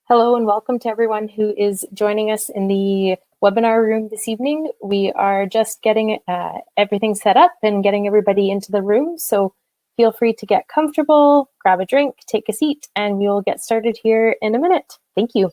Hello and welcome to everyone who is joining us in the webinar room this evening. We are just getting everything set up and getting everybody into the room. So feel free to get comfortable, grab a drink, take a seat, and we will get started here in a minute. Thank you.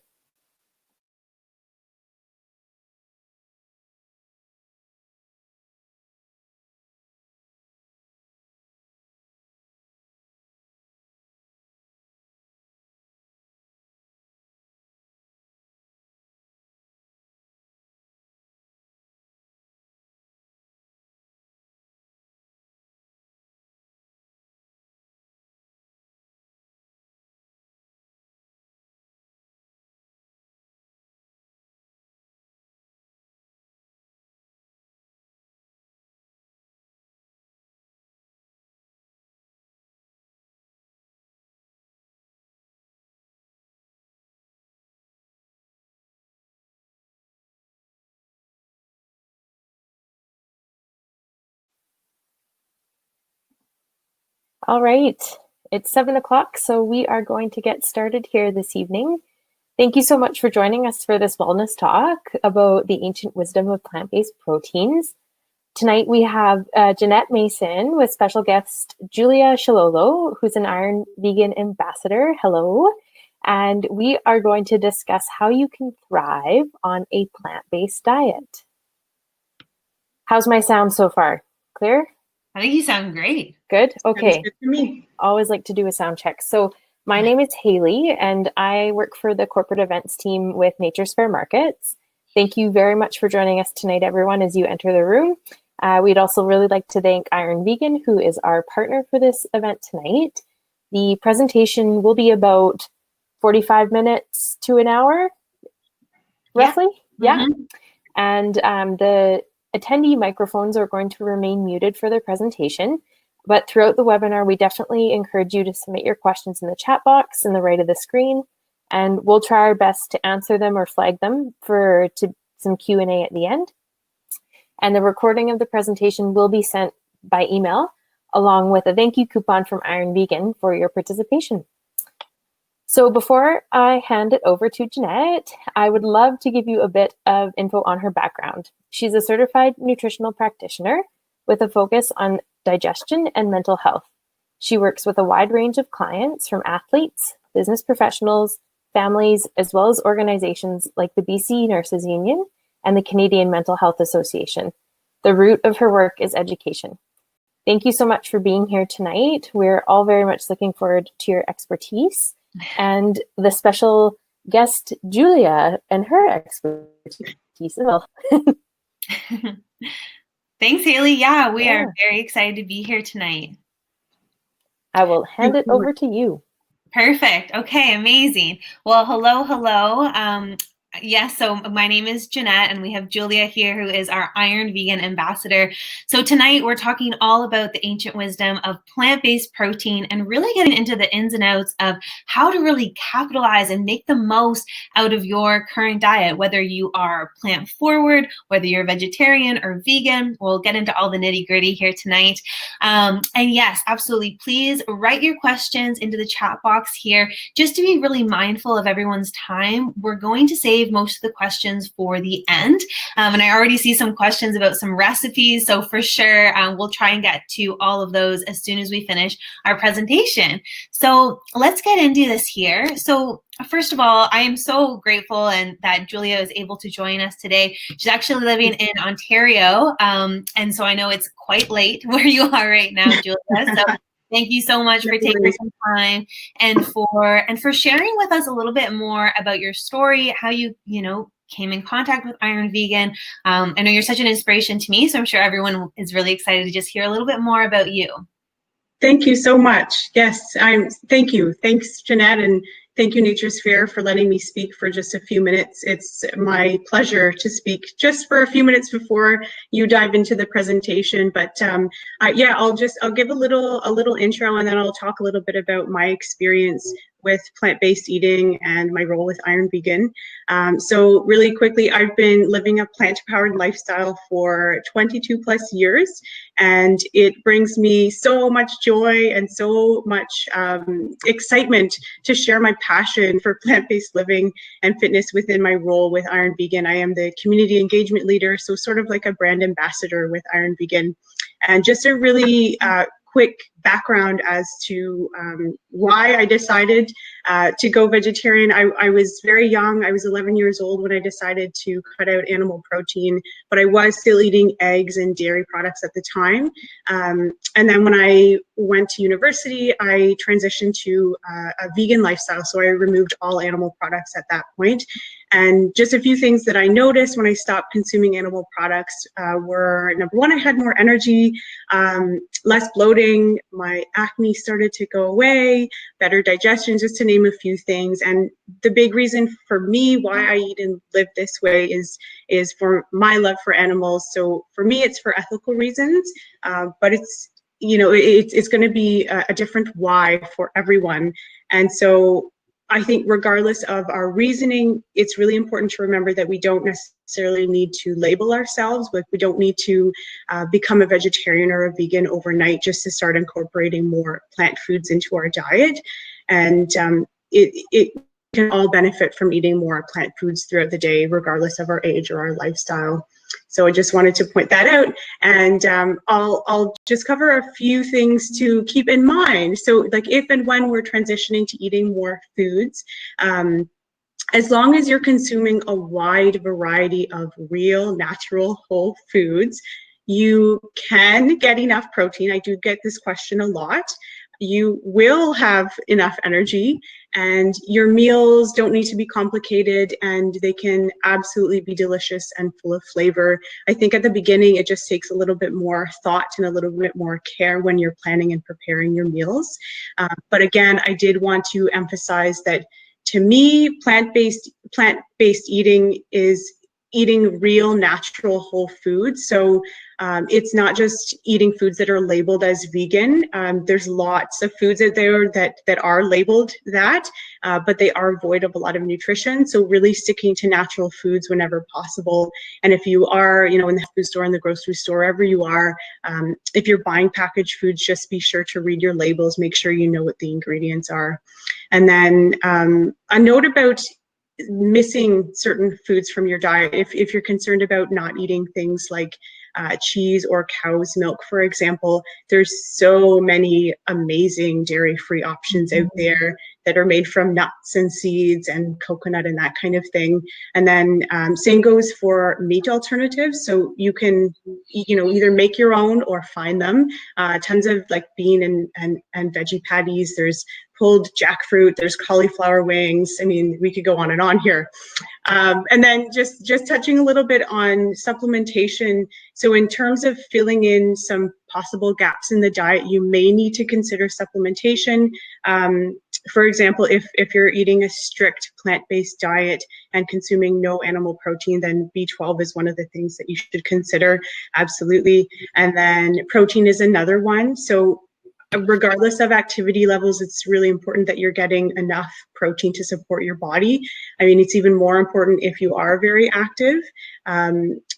All right, it's 7 o'clock, so we are going to get started here this evening. Thank you so much for joining us for this wellness talk about the ancient wisdom of plant-based proteins. Tonight we have Janette Mason with special guest Julia Shilolo, who's an Iron Vegan ambassador. Hello. And we are going to discuss how you can thrive on a plant-based diet. How's my sound so far? Clear? I think you sound great. Good? Okay. Good for me. Always like to do a sound check. So my name is Haley, and I work for the corporate events team with Nature's Fair Markets. Thank you very much for joining us tonight, everyone, as you enter the room. We'd also really like to thank Iron Vegan, who is our partner for this event tonight. The presentation will be about 45 minutes to an hour, roughly. Yeah. Mm-hmm. And the attendee microphones are going to remain muted for their presentation. But throughout the webinar, we definitely encourage you to submit your questions in the chat box in the right of the screen, and we'll try our best to answer them or flag them for some Q&A at the end. And the recording of the presentation will be sent by email, along with a thank you coupon from Iron Vegan for your participation. So before I hand it over to Janette, I would love to give you a bit of info on her background. She's a certified nutritional practitioner with a focus on digestion and mental health. She works with a wide range of clients, from athletes, business professionals, families, as well as organizations like the BC Nurses Union and the Canadian Mental Health Association. The root of her work is education. Thank you so much for being here tonight. We're all very much looking forward to your expertise and the special guest, Julia, and her expertise as well. Thanks, Haley. Yeah, we are very excited to be here tonight. I will hand it over to you. Perfect. Okay, amazing. Well, hello. Yes, so my name is Janette, and we have Julia here, who is our Iron Vegan ambassador. So tonight we're talking all about the ancient wisdom of plant-based protein and really getting into the ins and outs of how to really capitalize and make the most out of your current diet, whether you are plant forward, whether you're vegetarian or vegan. We'll get into all the nitty-gritty here tonight. And yes, absolutely. Please write your questions into the chat box here, just to be really mindful of everyone's time. We're going to save most of the questions for the end. And I already see some questions about some recipes. So for sure, we'll try and get to all of those as soon as we finish our presentation. So let's get into this here. So first of all, I am so grateful and that Julia is able to join us today. She's actually living in Ontario. And so I know it's quite late where you are right now, Julia. So thank you so much for taking some time and for sharing with us a little bit more about your story, how you came in contact with Iron Vegan. I know you're such an inspiration to me, so I'm sure everyone is really excited to just hear a little bit more about you. Thank you so much. Yes, thank you. Thanks, Janette, and thank you, Nature's Fair, for letting me speak for just a few minutes. It's my pleasure to speak just for a few minutes before you dive into the presentation. But yeah, I'll give a little intro, and then I'll talk a little bit about my experience with plant-based eating and my role with Iron Vegan. So really quickly, I've been living a plant-powered lifestyle for 22 plus years, and it brings me so much joy and so much excitement to share my passion for plant-based living and fitness within my role with Iron Vegan. I am the community engagement leader, so sort of like a brand ambassador with Iron Vegan. And just a really quick background as to why I decided to go vegetarian. I was very young. I was 11 years old when I decided to cut out animal protein, but I was still eating eggs and dairy products at the time. And then when I went to university, I transitioned to a vegan lifestyle. So I removed all animal products at that point. And just a few things that I noticed when I stopped consuming animal products were, number one, I had more energy, less bloating, my acne started to go away, better digestion, just to name a few things. And the big reason for me why I eat and live this way is for my love for animals. So for me, it's for ethical reasons, but it's, you know, it's going to be a different why for everyone. And so I think regardless of our reasoning, it's really important to remember that we don't necessarily need to label ourselves, but we don't need to become a vegetarian or a vegan overnight just to start incorporating more plant foods into our diet. And it can all benefit from eating more plant foods throughout the day, regardless of our age or our lifestyle. So I just wanted to point that out, and I'll just cover a few things to keep in mind. So like if and when we're transitioning to eating more foods, as long as you're consuming a wide variety of real, natural, whole foods, you can get enough protein. I do get this question a lot. You will have enough energy, and your meals don't need to be complicated, and they can absolutely be delicious and full of flavor. I think at the beginning, it just takes a little bit more thought and a little bit more care when you're planning and preparing your meals. But again, I did want to emphasize that to me, plant-based eating is eating real, natural, whole foods. So it's not just eating foods that are labeled as vegan. There's lots of foods out there that are labeled that, but they are void of a lot of nutrition. So really sticking to natural foods whenever possible. And if you are, you know, in the food store, in the grocery store, wherever you are, if you're buying packaged foods, just be sure to read your labels, make sure you know what the ingredients are. And then a note about missing certain foods from your diet. If you're concerned about not eating things like cheese or cow's milk, for example, there's so many amazing dairy-free options out there that are made from nuts and seeds and coconut and that kind of thing. And then same goes for meat alternatives. So you can, you know, either make your own or find them. Tons of like bean and veggie patties. There's pulled jackfruit, there's cauliflower wings. I mean, we could go on and on here. And then just touching a little bit on supplementation. So in terms of filling in some possible gaps in the diet, you may need to consider supplementation. For example, if you're eating a strict plant-based diet and consuming no animal protein, then B12 is one of the things that you should consider, absolutely. And then protein is another one. So regardless of activity levels, it's really important that you're getting enough protein to support your body. I mean, it's even more important if you are very active.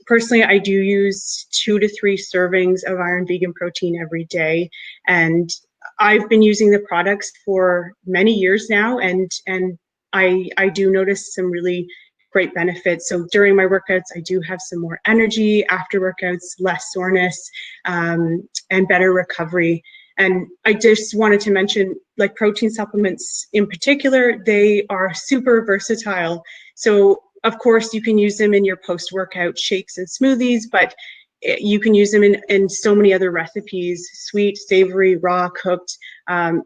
Personally, I do use 2 to 3 servings of Iron Vegan protein every day. And I've been using the products for many years now, and I do notice some really great benefits. So during my workouts, I do have some more energy. After workouts, less soreness, and better recovery. And I just wanted to mention, like protein supplements in particular, they are super versatile. So of course you can use them in your post-workout shakes and smoothies, but you can use them in so many other recipes, sweet, savory, raw, cooked.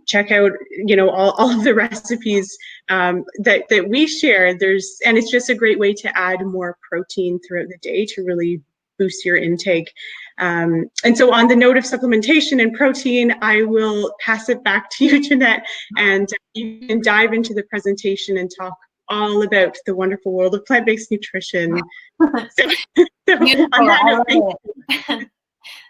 Check out, you know, all of the recipes that we share. And it's just a great way to add more protein throughout the day to really boost your intake. And so on the note of supplementation and protein, I will pass it back to you, Janette, and you can dive into the presentation and talk all about the wonderful world of plant-based nutrition. So on that note,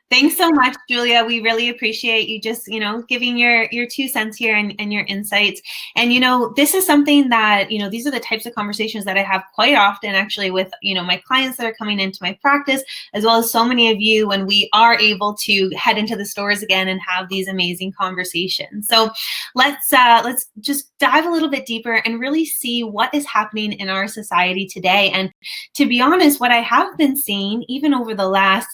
Thanks so much, Julia. We really appreciate you just, giving your 2 cents here and your insights. And, this is something that, these are the types of conversations that I have quite often actually with, my clients that are coming into my practice, as well as so many of you when we are able to head into the stores again and have these amazing conversations. So let's just dive a little bit deeper and really see what is happening in our society today. And to be honest, what I have been seeing even over the last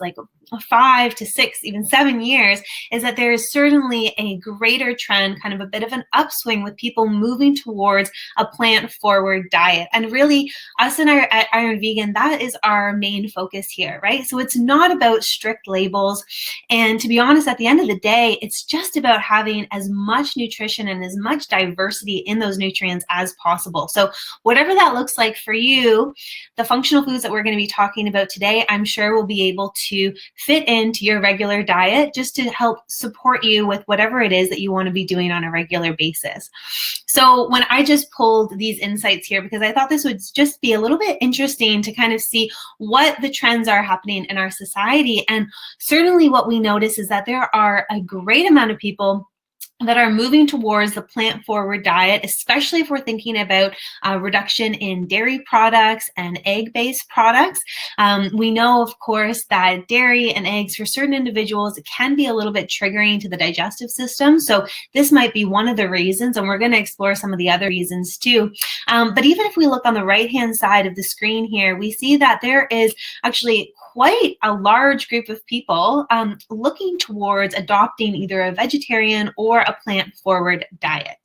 5 to 6, even 7 years, is that there is certainly a greater trend, kind of a bit of an upswing with people moving towards a plant-forward diet. And really, us at Iron Vegan, that is our main focus here, right? So it's not about strict labels. And to be honest, at the end of the day, it's just about having as much nutrition and as much diversity in those nutrients as possible. So whatever that looks like for you, the functional foods that we're going to be talking about today, I'm sure will be able to fit into your regular diet just to help support you with whatever it is that you want to be doing on a regular basis. So when I just pulled these insights here, because I thought this would just be a little bit interesting to kind of see what the trends are happening in our society. And certainly what we notice is that there are a great amount of people that are moving towards the plant-forward diet, especially if we're thinking about reduction in dairy products and egg-based products. We know, of course, that dairy and eggs for certain individuals can be a little bit triggering to the digestive system. So this might be one of the reasons, and we're going to explore some of the other reasons too. But even if we look on the right-hand side of the screen here, we see that there is actually quite a large group of people looking towards adopting either a vegetarian or a plant-forward diet.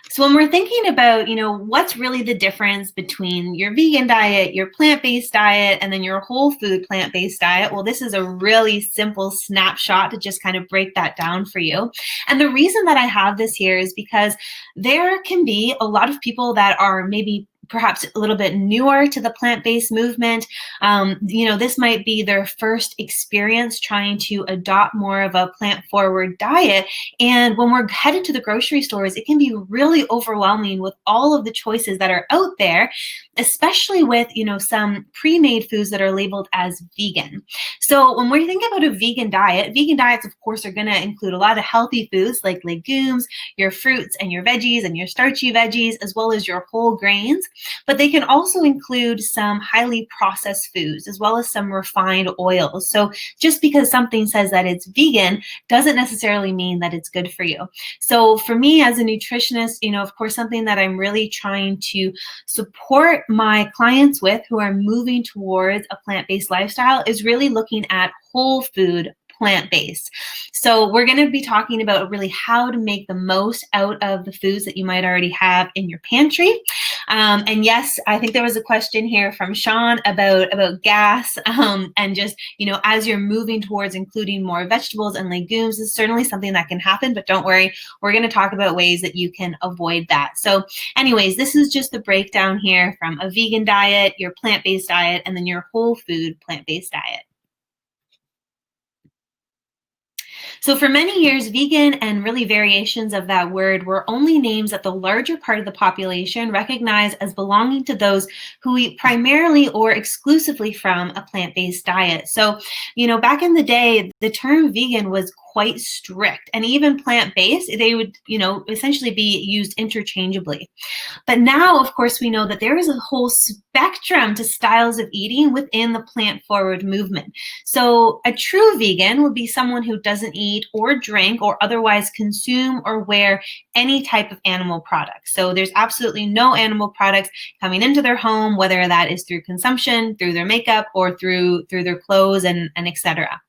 So when we're thinking about, what's really the difference between your vegan diet, your plant-based diet, and then your whole food plant-based diet, well, this is a really simple snapshot to just kind of break that down for you. And the reason that I have this here is because there can be a lot of people that are maybe perhaps a little bit newer to the plant-based movement. This might be their first experience trying to adopt more of a plant-forward diet. And when we're headed to the grocery stores, it can be really overwhelming with all of the choices that are out there, especially with, some pre-made foods that are labeled as vegan. So when we think about a vegan diets, of course, are going to include a lot of healthy foods like legumes, your fruits and your veggies and your starchy veggies, as well as your whole grains. But they can also include some highly processed foods as well as some refined oils. So just because something says that it's vegan doesn't necessarily mean that it's good for you. So for me as a nutritionist, of course, something that I'm really trying to support my clients with who are moving towards a plant-based lifestyle is really looking at whole food plant-based. So we're going to be talking about really how to make the most out of the foods that you might already have in your pantry. And yes, I think there was a question here from Sean about gas and just, as you're moving towards including more vegetables and legumes is certainly something that can happen, but don't worry, we're going to talk about ways that you can avoid that. So anyways, this is just the breakdown here from a vegan diet, your plant-based diet, and then your whole food plant-based diet. So for many years, vegan and really variations of that word were only names that the larger part of the population recognized as belonging to those who eat primarily or exclusively from a plant-based diet. So, back in the day, the term vegan was quite strict, and even plant-based, they would, essentially be used interchangeably. But now, of course, we know that there is a whole spectrum to styles of eating within the plant-forward movement. So a true vegan would be someone who doesn't eat or drink or otherwise consume or wear any type of animal products. So there's absolutely no animal products coming into their home, whether that is through consumption, through their makeup, or through their clothes and etc.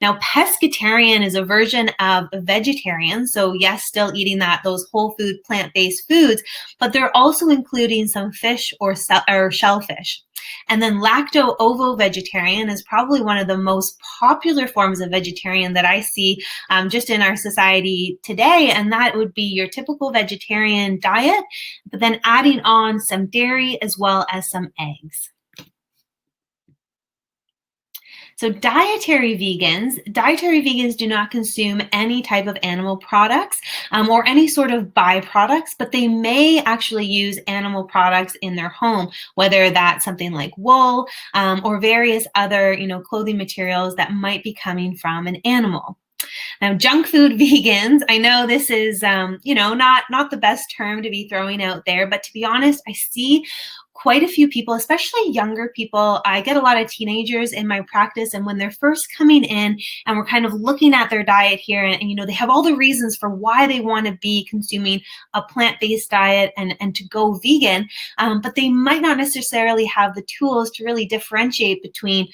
Now, pescatarian is a version of a vegetarian. So yes, still eating those whole food plant-based foods, but they're also including some fish or shellfish. And then lacto-ovo-vegetarian is probably one of the most popular forms of vegetarian that I see just in our society today. And that would be your typical vegetarian diet, but then adding on some dairy as well as some eggs. So dietary vegans do not consume any type of animal products or any sort of byproducts, but they may actually use animal products in their home, whether that's something like wool or various other, clothing materials that might be coming from an animal. Now, junk food vegans, I know this is, not the best term to be throwing out there, but to be honest, I see quite a few people, especially younger people. I get a lot of teenagers in my practice, and when they're first coming in and we're kind of looking at their diet here, and they have all the reasons for why they want to be consuming a plant-based diet and to go vegan, but they might not necessarily have the tools to really differentiate between,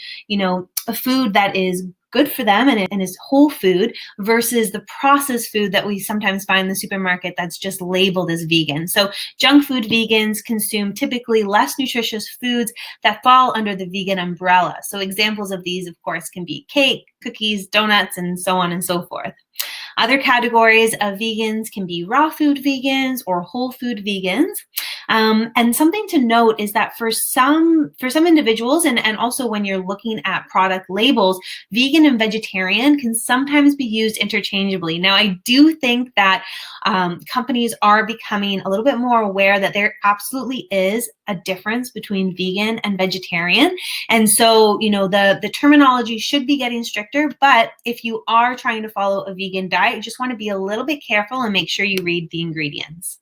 a food that is good for them and is whole food versus the processed food that we sometimes find in the supermarket that's just labeled as vegan. So junk food vegans consume typically less nutritious foods that fall under the vegan umbrella. So examples of these, of course, can be cake, cookies, donuts, and so on and so forth. Other categories of vegans can be raw food vegans or whole food vegans. And something to note is that for some individuals, and also when you're looking at product labels, vegan and vegetarian can sometimes be used interchangeably. Now, I do think that companies are becoming a little bit more aware that there absolutely is a difference between vegan and vegetarian. And so, the terminology should be getting stricter, but if you are trying to follow a vegan diet, you just want to be a little bit careful and make sure you read the ingredients.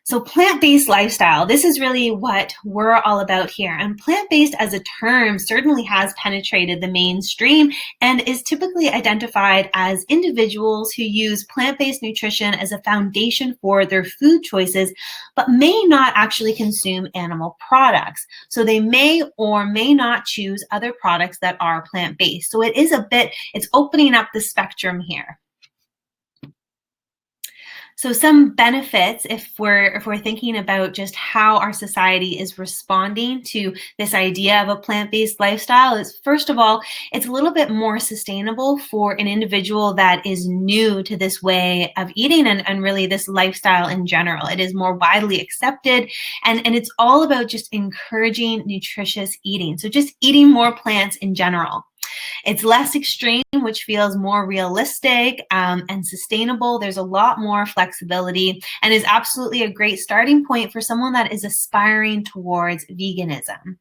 So plant-based lifestyle, this is really what we're all about here. And plant-based as a term certainly has penetrated the mainstream and is typically identified as individuals who use plant-based nutrition as a foundation for their food choices, but may not actually consume animal products. So they may or may not choose other products that are plant-based. So it's opening up the spectrum here. So some benefits, if we're thinking about just how our society is responding to this idea of a plant-based lifestyle, is first of all, it's a little bit more sustainable for an individual that is new to this way of eating and really this lifestyle in general. It is more widely accepted, and it's all about just encouraging nutritious eating. So just eating more plants in general. It's less extreme, which feels more realistic and sustainable. There's a lot more flexibility and is absolutely a great starting point for someone that is aspiring towards veganism.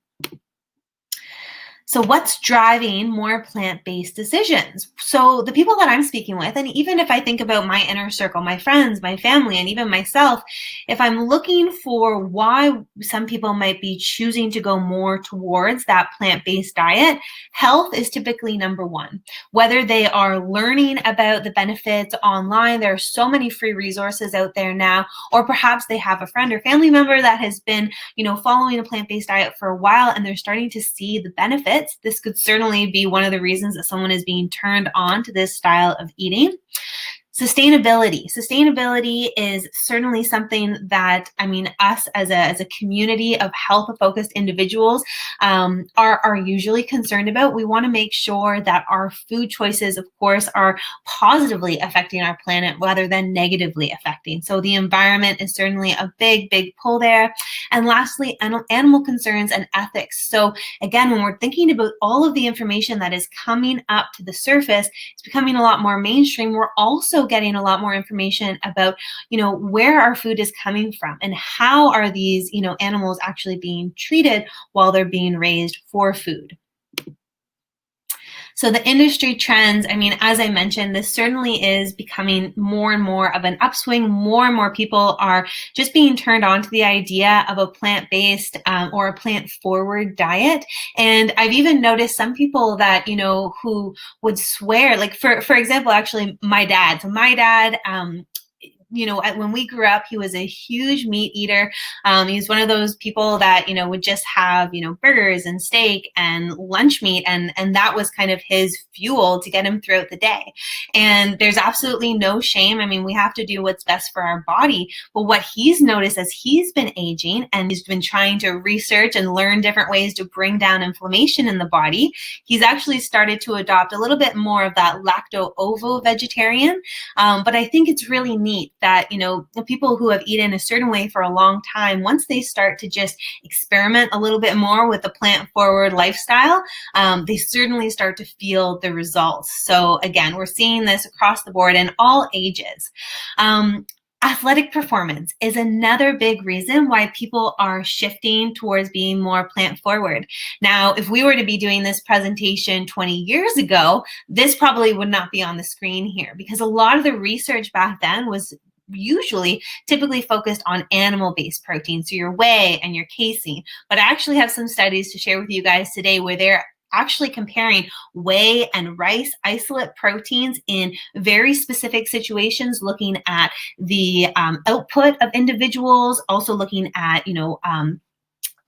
So what's driving more plant-based decisions? So the people that I'm speaking with, and even if I think about my inner circle, my friends, my family, and even myself, if I'm looking for why some people might be choosing to go more towards that plant-based diet, health is typically number one. Whether they are learning about the benefits online, there are so many free resources out there now, or perhaps they have a friend or family member that has been, following a plant-based diet for a while and they're starting to see the benefits. This could certainly be one of the reasons that someone is being turned on to this style of eating. Sustainability. Sustainability is certainly something that, us as a community of health-focused individuals are usually concerned about. We want to make sure that our food choices, of course, are positively affecting our planet rather than negatively affecting. So the environment is certainly a big, big pull there. And lastly, animal concerns and ethics. So again, when we're thinking about all of the information that is coming up to the surface, it's becoming a lot more mainstream. We're also getting a lot more information about, where our food is coming from and how are these, animals actually being treated while they're being raised for food. So the industry trends, as I mentioned, this certainly is becoming more and more of an upswing. More and more people are just being turned on to the idea of a plant-based or a plant-forward diet. And I've even noticed some people that, who would swear, like for example, actually my dad. So my dad, when we grew up, he was a huge meat eater. He was one of those people that, would just have, burgers and steak and lunch meat. And that was kind of his fuel to get him throughout the day. And there's absolutely no shame. We have to do what's best for our body. But what he's noticed as he's been aging and he's been trying to research and learn different ways to bring down inflammation in the body, he's actually started to adopt a little bit more of that lacto-ovo vegetarian. But I think it's really neat that, the people who have eaten a certain way for a long time, once they start to just experiment a little bit more with the plant-forward lifestyle, they certainly start to feel the results. So again, we're seeing this across the board in all ages. Athletic performance is another big reason why people are shifting towards being more plant forward. Now, if we were to be doing this presentation 20 years ago, this probably would not be on the screen here, because a lot of the research back then was typically focused on animal-based proteins, so your whey and your casein. But I actually have some studies to share with you guys today where they're actually comparing whey and rice isolate proteins in very specific situations, looking at the output of individuals, also looking at,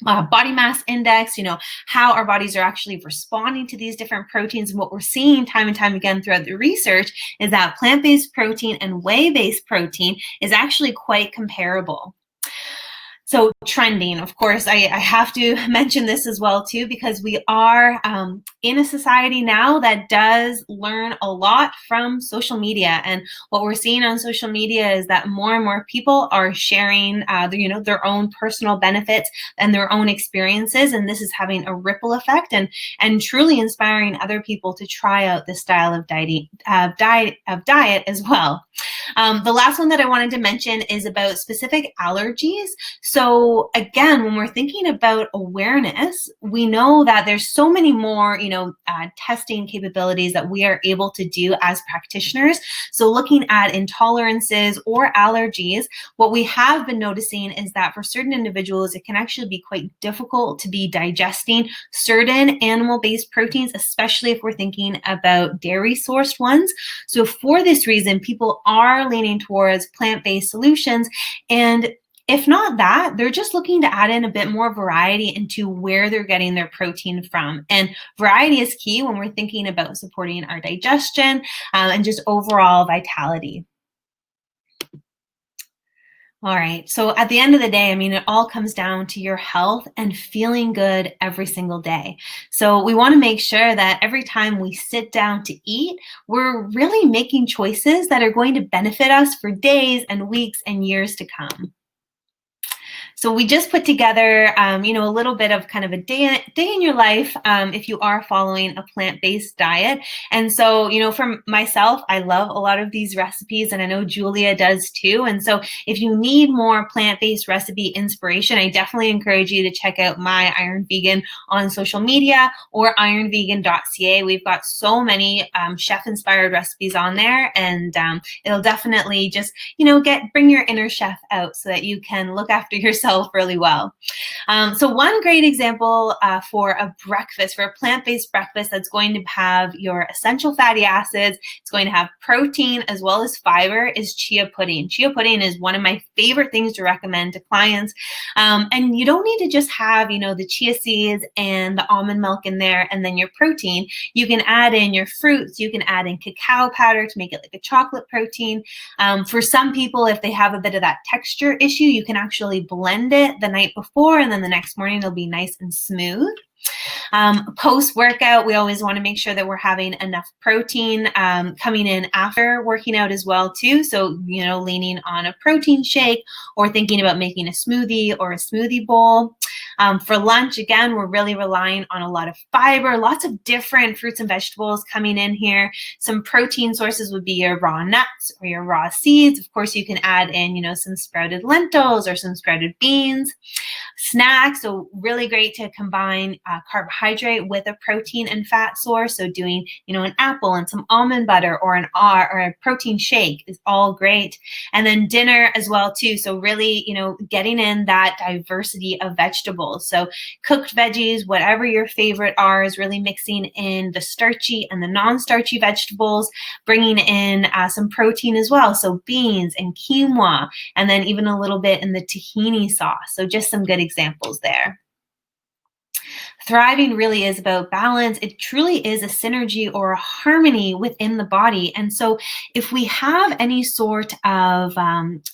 body mass index, how our bodies are actually responding to these different proteins. And what we're seeing time and time again throughout the research is that plant-based protein and whey-based protein is actually quite comparable. So trending, of course, I have to mention this as well too, because we are in a society now that does learn a lot from social media. And what we're seeing on social media is that more and more people are sharing their own personal benefits and their own experiences. And this is having a ripple effect and truly inspiring other people to try out this style of diet as well. The last one that I wanted to mention is about specific allergies. So again, when we're thinking about awareness, we know that there's so many more, testing capabilities that we are able to do as practitioners. So looking at intolerances or allergies, what we have been noticing is that for certain individuals, it can actually be quite difficult to be digesting certain animal-based proteins, especially if we're thinking about dairy-sourced ones. So for this reason, people are leaning towards plant-based solutions. And if not that, they're just looking to add in a bit more variety into where they're getting their protein from. And variety is key when we're thinking about supporting our digestion and just overall vitality. All right, so at the end of the day, it all comes down to your health and feeling good every single day. So we want to make sure that every time we sit down to eat, we're really making choices that are going to benefit us for days and weeks and years to come. So we just put together, a little bit of kind of a day in your life if you are following a plant-based diet. And so, for myself, I love a lot of these recipes, and I know Julia does too. And so if you need more plant-based recipe inspiration, I definitely encourage you to check out My Iron Vegan on social media or ironvegan.ca. We've got so many chef-inspired recipes on there, and it'll definitely just, bring your inner chef out so that you can look after yourself really well. So one great example for a breakfast, for a plant-based breakfast that's going to have your essential fatty acids, it's going to have protein as well as fiber, is chia pudding. Chia pudding is one of my favorite things to recommend to clients. And you don't need to just have, the chia seeds and the almond milk in there and then your protein. You can add in your fruits. You can add in cacao powder to make it like a chocolate protein. For some people, if they have a bit of that texture issue, you can actually blend it the night before, and then the next morning it'll be nice and smooth. Post-workout, we always want to make sure that we're having enough protein coming in after working out as well too. So, leaning on a protein shake or thinking about making a smoothie or a smoothie bowl. For lunch, again, we're really relying on a lot of fiber, lots of different fruits and vegetables coming in here. Some protein sources would be your raw nuts or your raw seeds. Of course, you can add in, some sprouted lentils or some sprouted beans. Snacks, so really great to combine carbohydrate with a protein and fat source. So doing, an apple and some almond butter or a protein shake is all great. And then dinner as well too. So really, getting in that diversity of vegetables. So cooked veggies, whatever your favorite are, is really mixing in the starchy and the non-starchy vegetables, bringing in some protein as well. So beans and quinoa, and then even a little bit in the tahini sauce. So just some good examples there. Thriving really is about balance. It truly is a synergy or a harmony within the body. And so if we have any sort of,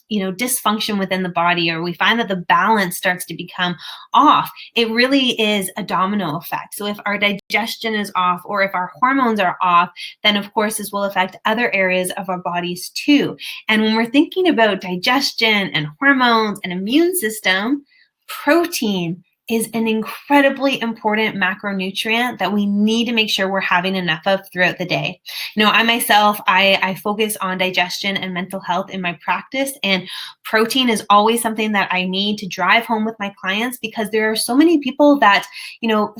dysfunction within the body, or we find that the balance starts to become off, it really is a domino effect. So if our digestion is off, or if our hormones are off, then of course this will affect other areas of our bodies too. And when we're thinking about digestion and hormones and immune system, protein is an incredibly important macronutrient that we need to make sure we're having enough of throughout the day. I myself, I focus on digestion and mental health in my practice, and protein is always something that I need to drive home with my clients, because there are so many people that,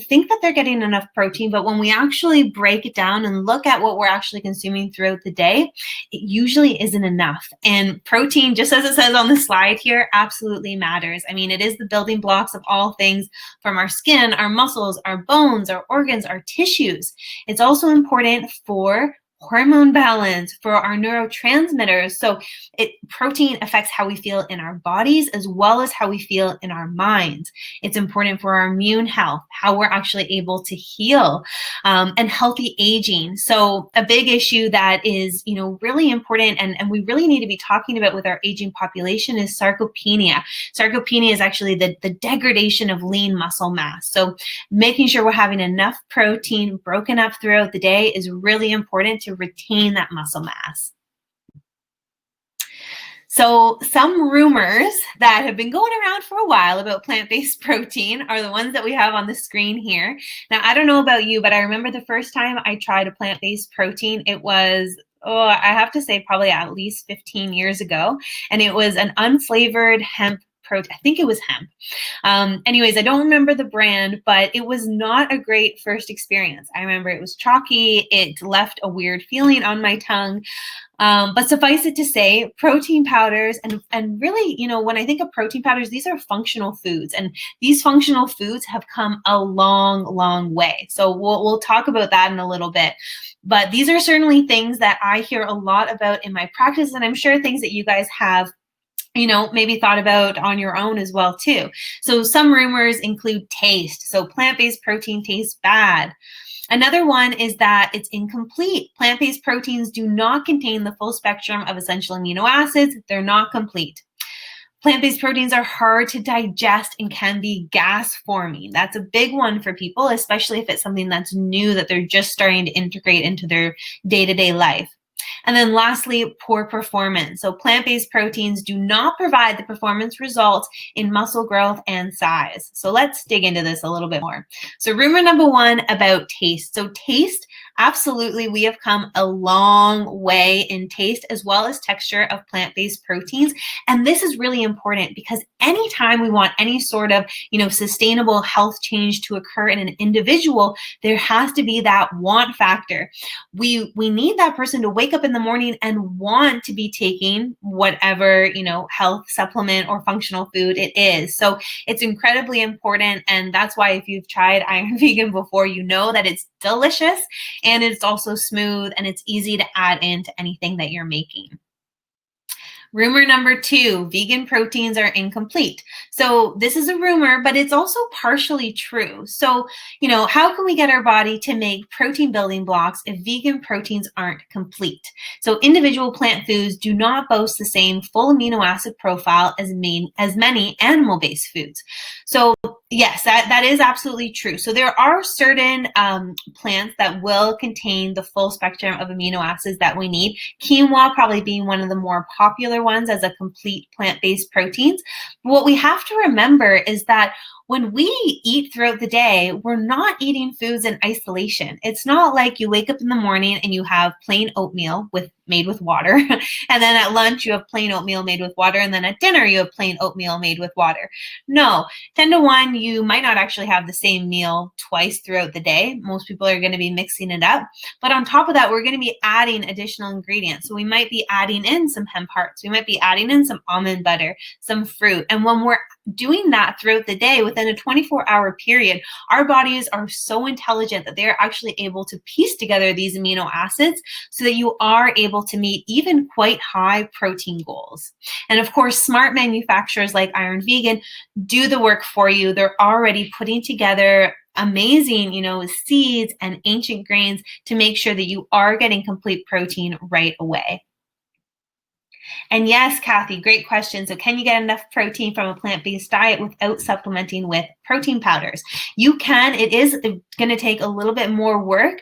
think that they're getting enough protein, but when we actually break it down and look at what we're actually consuming throughout the day, it usually isn't enough. And protein, just as it says on the slide here, absolutely matters. I mean, it is the building blocks of all things, from our skin, our muscles, our bones, our organs, our tissues. It's also important for hormone balance, for our neurotransmitters. So protein affects how we feel in our bodies as well as how we feel in our minds. It's important for our immune health, how we're actually able to heal, and healthy aging. So a big issue that is, really important, and we really need to be talking about with our aging population, is sarcopenia. Sarcopenia is actually the degradation of lean muscle mass. So making sure we're having enough protein broken up throughout the day is really important to retain that muscle mass. So some rumors that have been going around for a while about plant-based protein are the ones that we have on the screen here. Now, I don't know about you, but I remember the first time I tried a plant-based protein, it was, I have to say probably at least 15 years ago, and it was an unflavored hemp protein. I think it was hemp. Anyways, I don't remember the brand, but it was not a great first experience. I remember it was chalky. It left a weird feeling on my tongue. But suffice it to say, protein powders, and really, when I think of protein powders, these are functional foods, and these functional foods have come a long, long way. So we'll talk about that in a little bit. But these are certainly things that I hear a lot about in my practice, and I'm sure things that you guys have maybe thought about on your own as well too. So some rumors include taste. So plant-based protein tastes bad. Another one is that it's incomplete. Plant-based proteins do not contain the full spectrum of essential amino acids. They're not complete. Plant-based proteins are hard to digest and can be gas-forming. That's a big one for people, especially if it's something that's new that they're just starting to integrate into their day-to-day life. And then lastly, poor performance. So plant-based proteins do not provide the performance results in muscle growth and size. So let's dig into this a little bit more. So rumor number one about taste. So taste, absolutely, we have come a long way in taste as well as texture of plant-based proteins. And this is really important because anytime we want any sort of, sustainable health change to occur in an individual, there has to be that want factor. We need that person to wake up in the morning and want to be taking whatever, health supplement or functional food it is. So it's incredibly important. And that's why if you've tried Iron Vegan before, you know that it's delicious and it's also smooth and it's easy to add into anything that you're making. Rumor number two, vegan proteins are incomplete. So this is a rumor, but it's also partially true. So, how can we get our body to make protein building blocks if vegan proteins aren't complete? So individual plant foods do not boast the same full amino acid profile as many animal-based foods. So yes, that is absolutely true. So there are certain plants that will contain the full spectrum of amino acids that we need. Quinoa probably being one of the more popular ones as a complete plant-based proteins. But what we have to remember is that when we eat throughout the day, we're not eating foods in isolation. It's not like you wake up in the morning and you have plain oatmeal made with water, and then at lunch you have plain oatmeal made with water, and then at dinner you have plain oatmeal made with water. No, 10 to 1, you might not actually have the same meal twice throughout the day. Most people are going to be mixing it up. But on top of that, we're going to be adding additional ingredients. So we might be adding in some hemp hearts. We might be adding in some almond butter, some fruit. And when we're doing that throughout the day within a 24-hour period, our bodies are so intelligent that they're actually able to piece together these amino acids so that you are able to meet even quite high protein goals. And of course, smart manufacturers like Iron Vegan do the work for you. They're already putting together amazing, seeds and ancient grains to make sure that you are getting complete protein right away. And yes, Kathy, great question. So can you get enough protein from a plant-based diet without supplementing with protein powders? You can. It is going to take a little bit more work.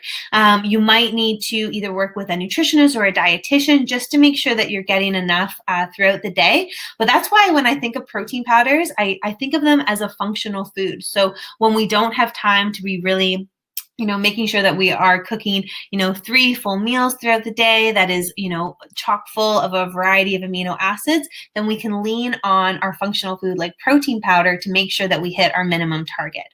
You might need to either work with a nutritionist or a dietitian just to make sure that you're getting enough throughout the day. But that's why when I think of protein powders, I think of them as a functional food. So when we don't have time to be really making sure that we are cooking, 3 full meals throughout the day that is, chock full of a variety of amino acids, then we can lean on our functional food like protein powder to make sure that we hit our minimum target.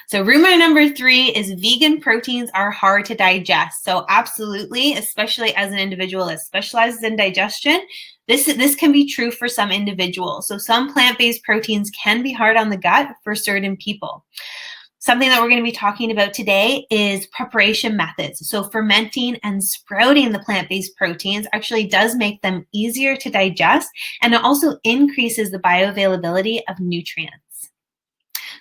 So rumor number 3 is vegan proteins are hard to digest. So absolutely, especially as an individual that specializes in digestion, this can be true for some individuals. So some plant-based proteins can be hard on the gut for certain people. Something that we're going to be talking about today is preparation methods. So fermenting and sprouting the plant-based proteins actually does make them easier to digest, and it also increases the bioavailability of nutrients.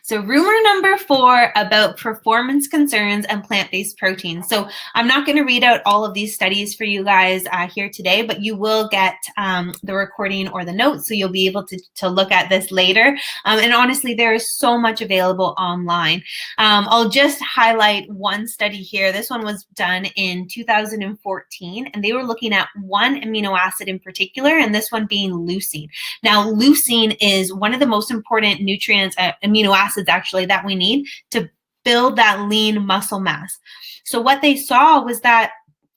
So rumor number 4 about performance concerns and plant-based proteins. So I'm not going to read out all of these studies for you guys here today, but you will get the recording or the notes, so you'll be able to look at this later. And honestly, there is so much available online. I'll just highlight one study here. This one was done in 2014, and they were looking at one amino acid in particular, and this one being leucine. Now, leucine is one of the most important nutrients, amino acids actually, that we need to build that lean muscle mass. So what they saw was that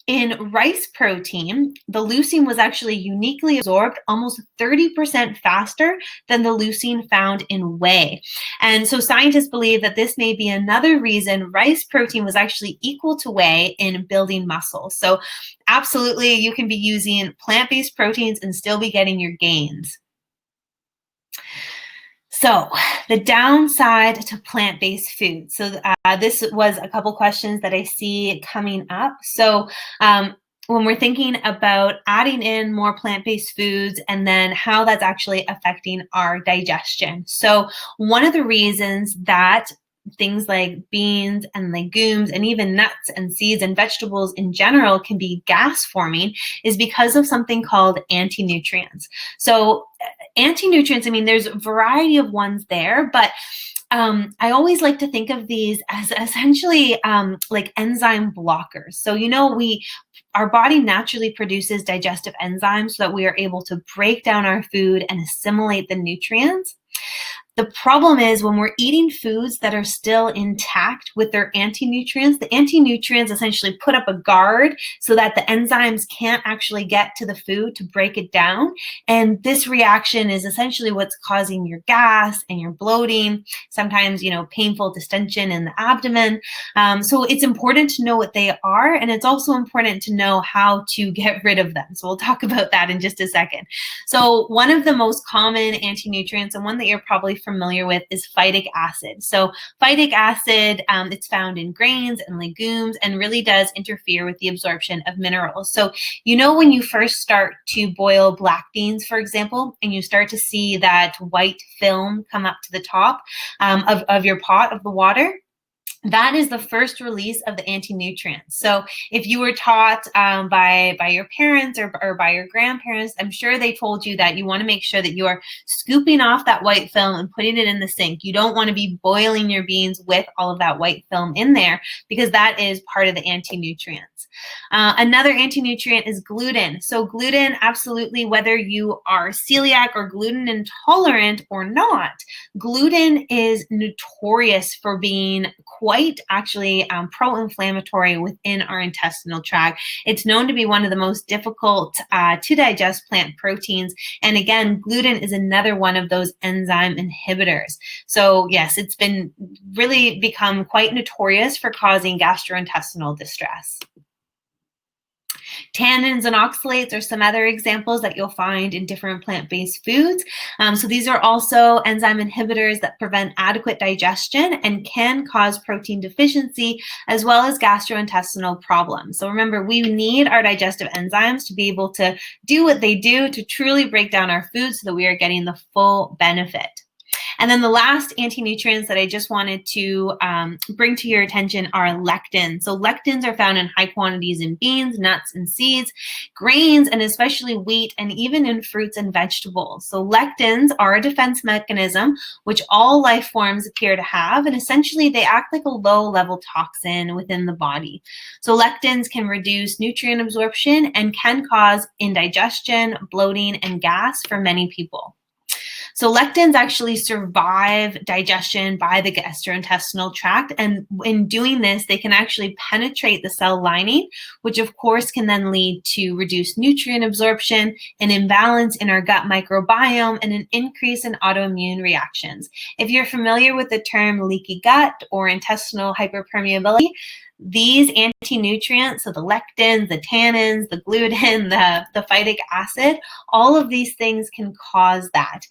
in rice protein, the leucine was actually uniquely absorbed almost 30% faster than the leucine found in whey. And so scientists believe that this may be another reason rice protein was actually equal to whey in building muscle. So absolutely, you can be using plant-based proteins and still be getting your gains. So the downside to plant-based food. So this was a couple questions that I see coming up. So when we're thinking about adding in more plant-based foods and then how that's actually affecting our digestion. So one of the reasons that things like beans and legumes and even nuts and seeds and vegetables in general can be gas forming is because of something called anti-nutrients. So anti-nutrients, I mean, there's a variety of ones there, but I always like to think of these as essentially like enzyme blockers. So, our body naturally produces digestive enzymes so that we are able to break down our food and assimilate the nutrients. The problem is when we're eating foods that are still intact with their anti-nutrients, the anti-nutrients essentially put up a guard so that the enzymes can't actually get to the food to break it down. And this reaction is essentially what's causing your gas and your bloating, sometimes, painful distension in the abdomen. So it's important to know what they are, and it's also important to know how to get rid of them. So we'll talk about that in just a second. So one of the most common anti-nutrients, and one that you're probably familiar with, is phytic acid. So phytic acid, it's found in grains and legumes and really does interfere with the absorption of minerals. So when you first start to boil black beans, for example, and you start to see that white film come up to the top of your pot of the water, that is the first release of the anti-nutrients. So if you were taught by your parents or by your grandparents, I'm sure they told you that you want to make sure that you are scooping off that white film and putting it in the sink. You don't want to be boiling your beans with all of that white film in there, because that is part of the anti-nutrients. Another anti-nutrient is gluten. So gluten, absolutely, whether you are celiac or gluten intolerant or not, gluten is notorious for being quite actually pro-inflammatory within our intestinal tract. It's known to be one of the most difficult to digest plant proteins. And again, gluten is another one of those enzyme inhibitors. So yes, it's been really become quite notorious for causing gastrointestinal distress. Tannins and oxalates are some other examples that you'll find in different plant-based foods. So these are also enzyme inhibitors that prevent adequate digestion and can cause protein deficiency as well as gastrointestinal problems. So remember, we need our digestive enzymes to be able to do what they do to truly break down our food so that we are getting the full benefit. And then the last anti-nutrients that I just wanted to bring to your attention are lectins. So lectins are found in high quantities in beans, nuts, and seeds, grains, and especially wheat, and even in fruits and vegetables. So lectins are a defense mechanism which all life forms appear to have, and essentially they act like a low-level toxin within the body. So lectins can reduce nutrient absorption and can cause indigestion, bloating, and gas for many people. So lectins actually survive digestion by the gastrointestinal tract, and in doing this, they can actually penetrate the cell lining, which of course can then lead to reduced nutrient absorption, an imbalance in our gut microbiome, and an increase in autoimmune reactions. If you're familiar with the term leaky gut or intestinal hyperpermeability, these anti-nutrients, so the lectins, the tannins, the gluten, the phytic acid, all of these things can cause that.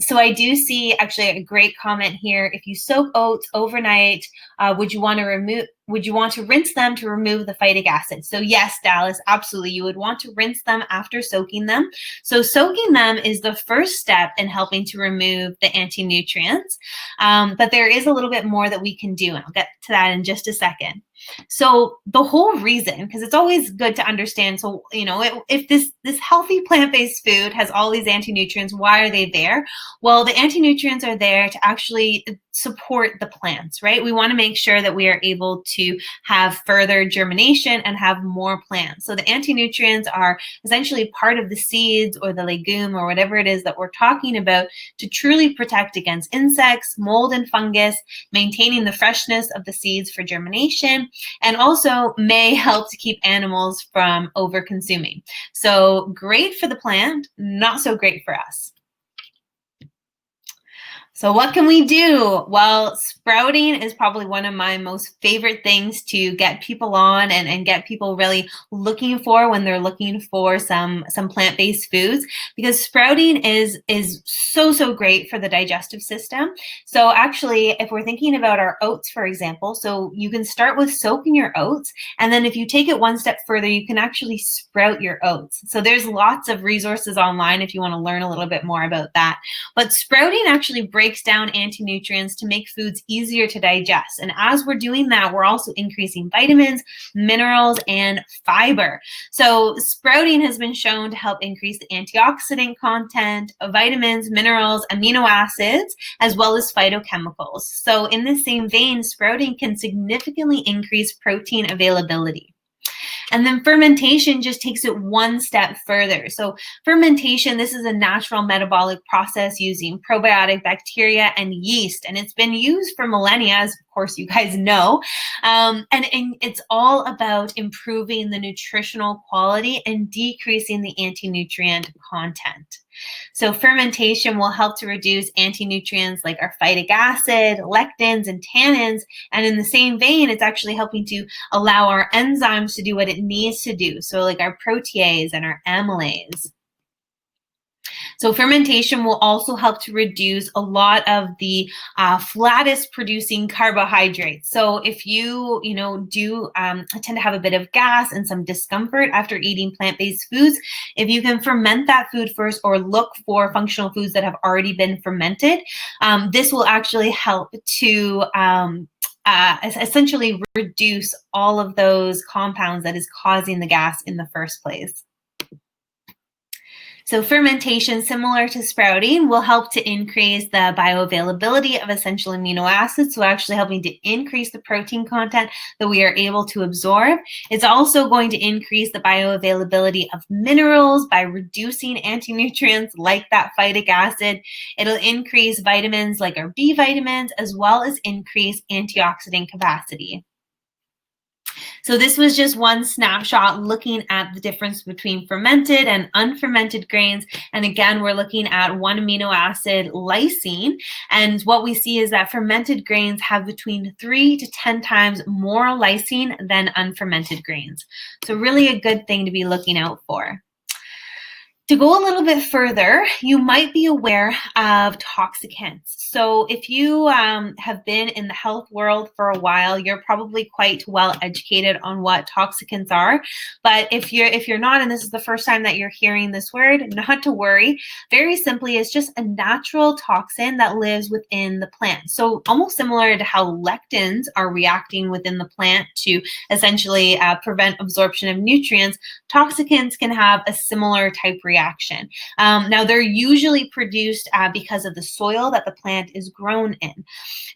So I do see actually a great comment here. If you soak oats overnight, would you want to rinse them to remove the phytic acid? So yes, Dallas, absolutely. You would want to rinse them after soaking them. So soaking them is the first step in helping to remove the anti-nutrients. But there is a little bit more that we can do, and I'll get to that in just a second. So the whole reason, because it's always good to understand, so, if this healthy plant-based food has all these anti-nutrients, why are they there? Well, the anti-nutrients are there to actually support the plants, right? We want to make sure that we are able to have further germination and have more plants. So the anti-nutrients are essentially part of the seeds or the legume or whatever it is that we're talking about to truly protect against insects, mold, and fungus, maintaining the freshness of the seeds for germination, and also may help to keep animals from over-consuming. So great for the plant, not so great for us. So what can we do? Well, sprouting is probably one of my most favorite things to get people on and get people really looking for when they're looking for some plant-based foods, because sprouting is so great for the digestive system. So actually, if we're thinking about our oats, for example, so you can start with soaking your oats, and then if you take it one step further, you can actually sprout your oats. So there's lots of resources online if you want to learn a little bit more about that. But sprouting actually breaks down anti-nutrients to make foods easier to digest. And as we're doing that, we're also increasing vitamins, minerals, and fiber. So sprouting has been shown to help increase the antioxidant content of vitamins, minerals, amino acids, as well as phytochemicals. So in the same vein, sprouting can significantly increase protein availability. And then fermentation just takes it one step further. So fermentation, this is a natural metabolic process using probiotic bacteria and yeast, and it's been used for millennia, as of course you guys know. And it's all about improving the nutritional quality and decreasing the anti-nutrient content. So fermentation will help to reduce anti-nutrients like our phytic acid, lectins, and tannins. And in the same vein, it's actually helping to allow our enzymes to do what it needs to do. So like our protease and our amylase. So fermentation will also help to reduce a lot of the flatus producing carbohydrates. So if you, do tend to have a bit of gas and some discomfort after eating plant-based foods, if you can ferment that food first or look for functional foods that have already been fermented, this will actually help to essentially reduce all of those compounds that is causing the gas in the first place. So fermentation, similar to sprouting, will help to increase the bioavailability of essential amino acids, so actually helping to increase the protein content that we are able to absorb. It's also going to increase the bioavailability of minerals by reducing anti-nutrients like that phytic acid. It'll increase vitamins like our B vitamins, as well as increase antioxidant capacity. So this was just one snapshot looking at the difference between fermented and unfermented grains. And again, we're looking at one amino acid, lysine. And what we see is that fermented grains have between 3 to 10 times more lysine than unfermented grains. So really a good thing to be looking out for. To go a little bit further, you might be aware of toxicants. So if you have been in the health world for a while, you're probably quite well educated on what toxicants are. But if you're not, and this is the first time that you're hearing this word, not to worry. Very simply, it's just a natural toxin that lives within the plant. So almost similar to how lectins are reacting within the plant to essentially prevent absorption of nutrients, toxicants can have a similar type reaction. Now, they're usually produced because of the soil that the plant is grown in.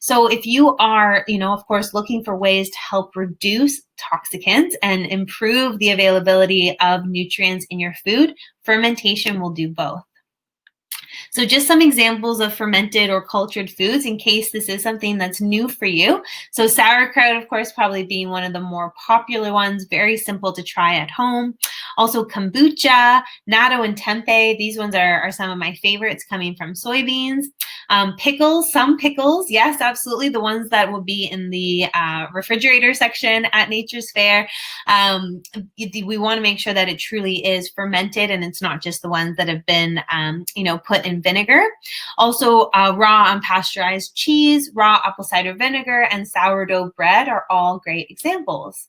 So if you are, of course, looking for ways to help reduce toxicants and improve the availability of nutrients in your food, fermentation will do both. So just some examples of fermented or cultured foods in case this is something that's new for you. So sauerkraut, of course, probably being one of the more popular ones, very simple to try at home. Also kombucha, natto, and tempeh. These ones are some of my favorites coming from soybeans. Pickles, some pickles, yes, absolutely. The ones that will be in the refrigerator section at Nature's Fair. We want to make sure that it truly is fermented and it's not just the ones that have been, put in vinegar. Also, raw unpasteurized cheese, raw apple cider vinegar, and sourdough bread are all great examples.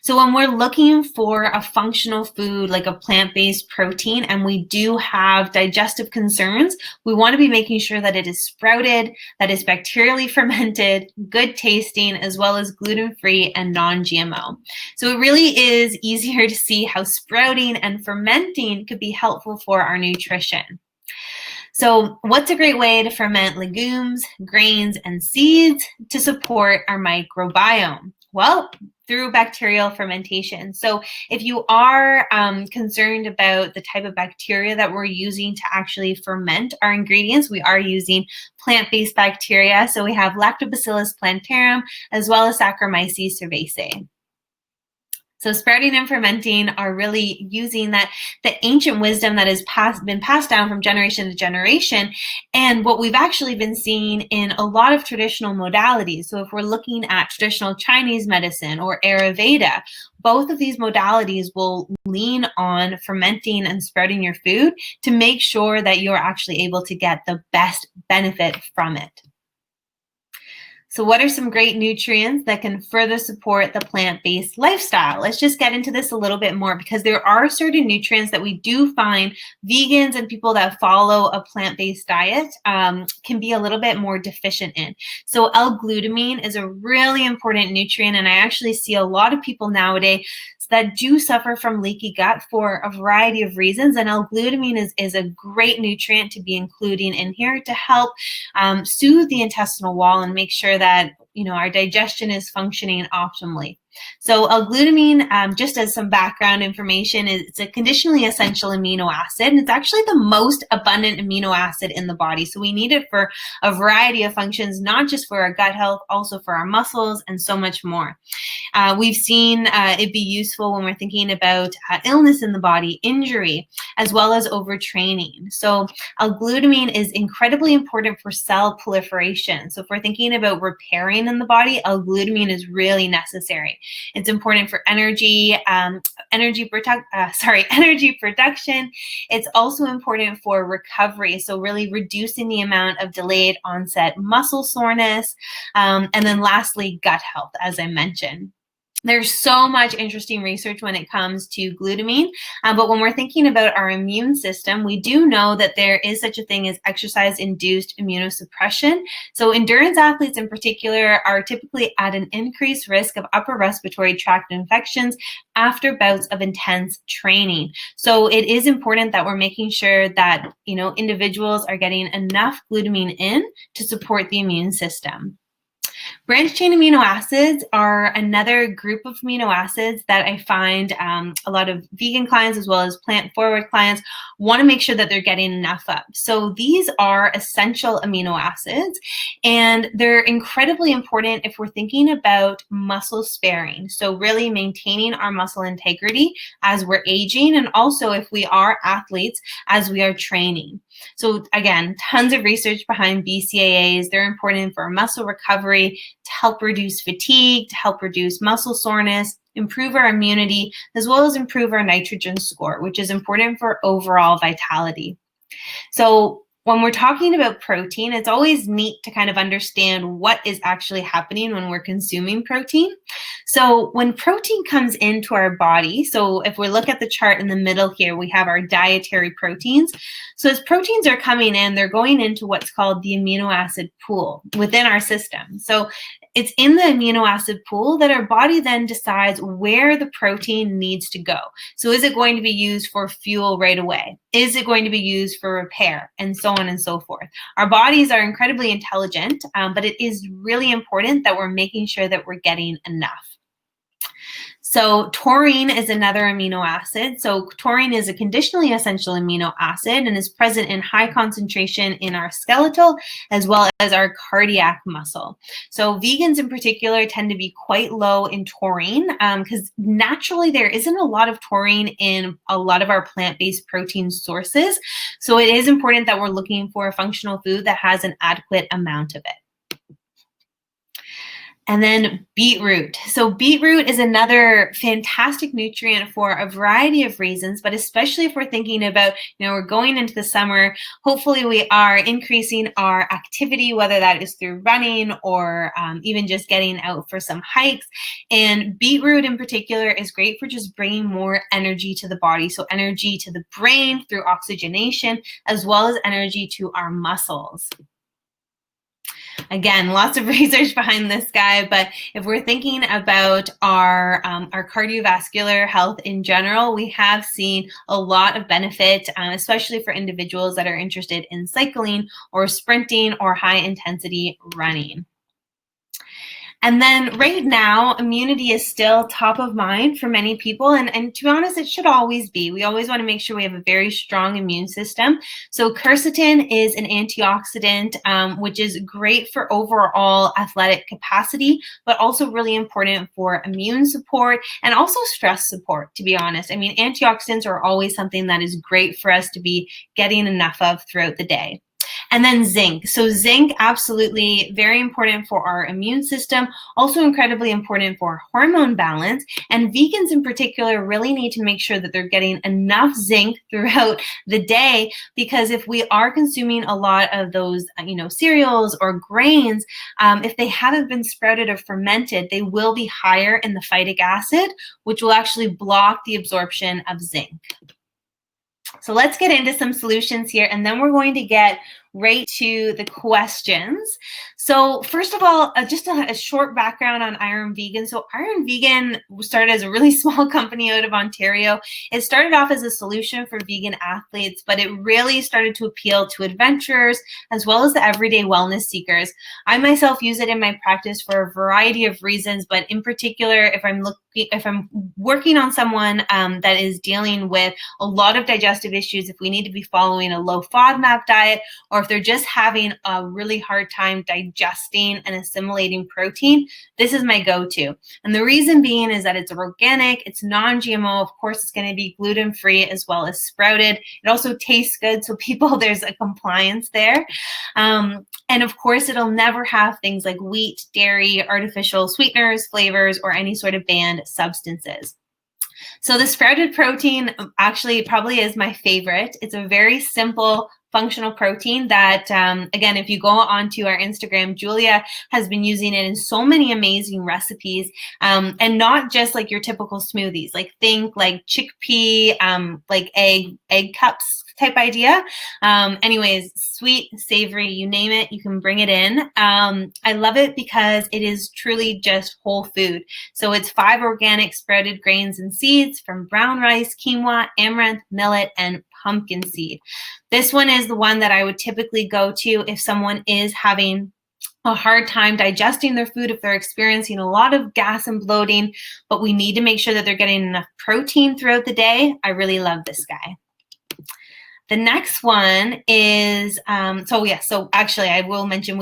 So when we're looking for a functional food like a plant-based protein and we do have digestive concerns, we want to be making sure that it is sprouted, that is bacterially fermented, good tasting, as well as gluten-free and non-GMO. So it really is easier to see how sprouting and fermenting could be helpful for our nutrition. So what's a great way to ferment legumes, grains, and seeds to support our microbiome? Well, through bacterial fermentation. So if you are concerned about the type of bacteria that we're using to actually ferment our ingredients, we are using plant-based bacteria. So we have Lactobacillus plantarum as well as Saccharomyces cerevisiae. So sprouting and fermenting are really using the ancient wisdom that has been passed down from generation to generation, and what we've actually been seeing in a lot of traditional modalities. So if we're looking at traditional Chinese medicine or Ayurveda, both of these modalities will lean on fermenting and sprouting your food to make sure that you're actually able to get the best benefit from it. So what are some great nutrients that can further support the plant-based lifestyle? Let's just get into this a little bit more because there are certain nutrients that we do find vegans and people that follow a plant-based diet can be a little bit more deficient in. So L-glutamine is a really important nutrient, and I actually see a lot of people nowadays that do suffer from leaky gut for a variety of reasons, and L-glutamine is a great nutrient to be including in here to help soothe the intestinal wall and make sure that our digestion is functioning optimally. So L-glutamine, just as some background information, it's a conditionally essential amino acid, and it's actually the most abundant amino acid in the body. So we need it for a variety of functions, not just for our gut health, also for our muscles and so much more. We've seen it be useful when we're thinking about illness in the body, injury, as well as overtraining. So L-glutamine is incredibly important for cell proliferation. So if we're thinking about repairing in the body, L-glutamine is really necessary. It's important for energy production. It's also important for recovery, so really reducing the amount of delayed onset muscle soreness. And then lastly, gut health, as I mentioned. There's so much interesting research when it comes to glutamine, but when we're thinking about our immune system, we do know that there is such a thing as exercise-induced immunosuppression. So endurance athletes in particular are typically at an increased risk of upper respiratory tract infections after bouts of intense training. So it is important that we're making sure that individuals are getting enough glutamine in to support the immune system. Branched chain amino acids are another group of amino acids that I find a lot of vegan clients as well as plant-forward clients want to make sure that they're getting enough of. So these are essential amino acids, and they're incredibly important if we're thinking about muscle sparing. So really maintaining our muscle integrity as we're aging, and also if we are athletes as we are training. So again, tons of research behind BCAAs. They're important for muscle recovery, to help reduce fatigue, to help reduce muscle soreness, improve our immunity, as well as improve our nitrogen score, which is important for overall vitality. So when we're talking about protein, it's always neat to kind of understand what is actually happening when we're consuming protein. So when protein comes into our body, so if we look at the chart in the middle here, we have our dietary proteins. So as proteins are coming in, they're going into what's called the amino acid pool within our system. So it's in the amino acid pool that our body then decides where the protein needs to go. So is it going to be used for fuel right away? Is it going to be used for repair? And so on and so forth. Our bodies are incredibly intelligent, but it is really important that we're making sure that we're getting enough. So taurine is another amino acid. So taurine is a conditionally essential amino acid and is present in high concentration in our skeletal as well as our cardiac muscle. So vegans in particular tend to be quite low in taurine because naturally there isn't a lot of taurine in a lot of our plant-based protein sources. So it is important that we're looking for a functional food that has an adequate amount of it. And then beetroot. So beetroot is another fantastic nutrient for a variety of reasons, but especially if we're thinking about, we're going into the summer, hopefully we are increasing our activity, whether that is through running or even just getting out for some hikes. And beetroot in particular is great for just bringing more energy to the body. So energy to the brain through oxygenation, as well as energy to our muscles. Again, lots of research behind this guy, but if we're thinking about our cardiovascular health in general, we have seen a lot of benefit, especially for individuals that are interested in cycling or sprinting or high intensity running. And then right now, immunity is still top of mind for many people. And to be honest, it should always be. We always want to make sure we have a very strong immune system. So quercetin is an antioxidant, which is great for overall athletic capacity, but also really important for immune support and also stress support, to be honest. I mean, antioxidants are always something that is great for us to be getting enough of throughout the day. And then zinc. So zinc, absolutely very important for our immune system, also incredibly important for hormone balance. And vegans in particular really need to make sure that they're getting enough zinc throughout the day, because if we are consuming a lot of those, cereals or grains, if they haven't been sprouted or fermented, they will be higher in the phytic acid, which will actually block the absorption of zinc. So let's get into some solutions here, and then we're going to get right to the questions. So first of all, just a short background on Iron Vegan. So Iron Vegan started as a really small company out of Ontario. It started off as a solution for vegan athletes, but it really started to appeal to adventurers as well as the everyday wellness seekers. I myself use it in my practice for a variety of reasons, but in particular, if I'm working on someone that is dealing with a lot of digestive issues, if we need to be following a low FODMAP diet, or if they're just having a really hard time digesting and assimilating protein, this is my go-to. And the reason being is that it's organic, it's non-GMO, of course it's going to be gluten-free as well as sprouted. It also tastes good, so there's a compliance there. And of course, it'll never have things like wheat, dairy, artificial sweeteners, flavors, or any sort of banned substances. So the sprouted protein actually probably is my favorite. It's a very simple functional protein that, again, if you go onto our Instagram, Julia has been using it in so many amazing recipes, and not just like your typical smoothies, think like chickpea, like egg cups type idea. Anyways, sweet, savory, you name it, you can bring it in. I love it because it is truly just whole food. So it's 5 organic sprouted grains and seeds from brown rice, quinoa, amaranth, millet, and pumpkin seed. This one is the one that I would typically go to if someone is having a hard time digesting their food, if they're experiencing a lot of gas and bloating, but we need to make sure that they're getting enough protein throughout the day. I really love this guy. The next one is, so actually I will mention,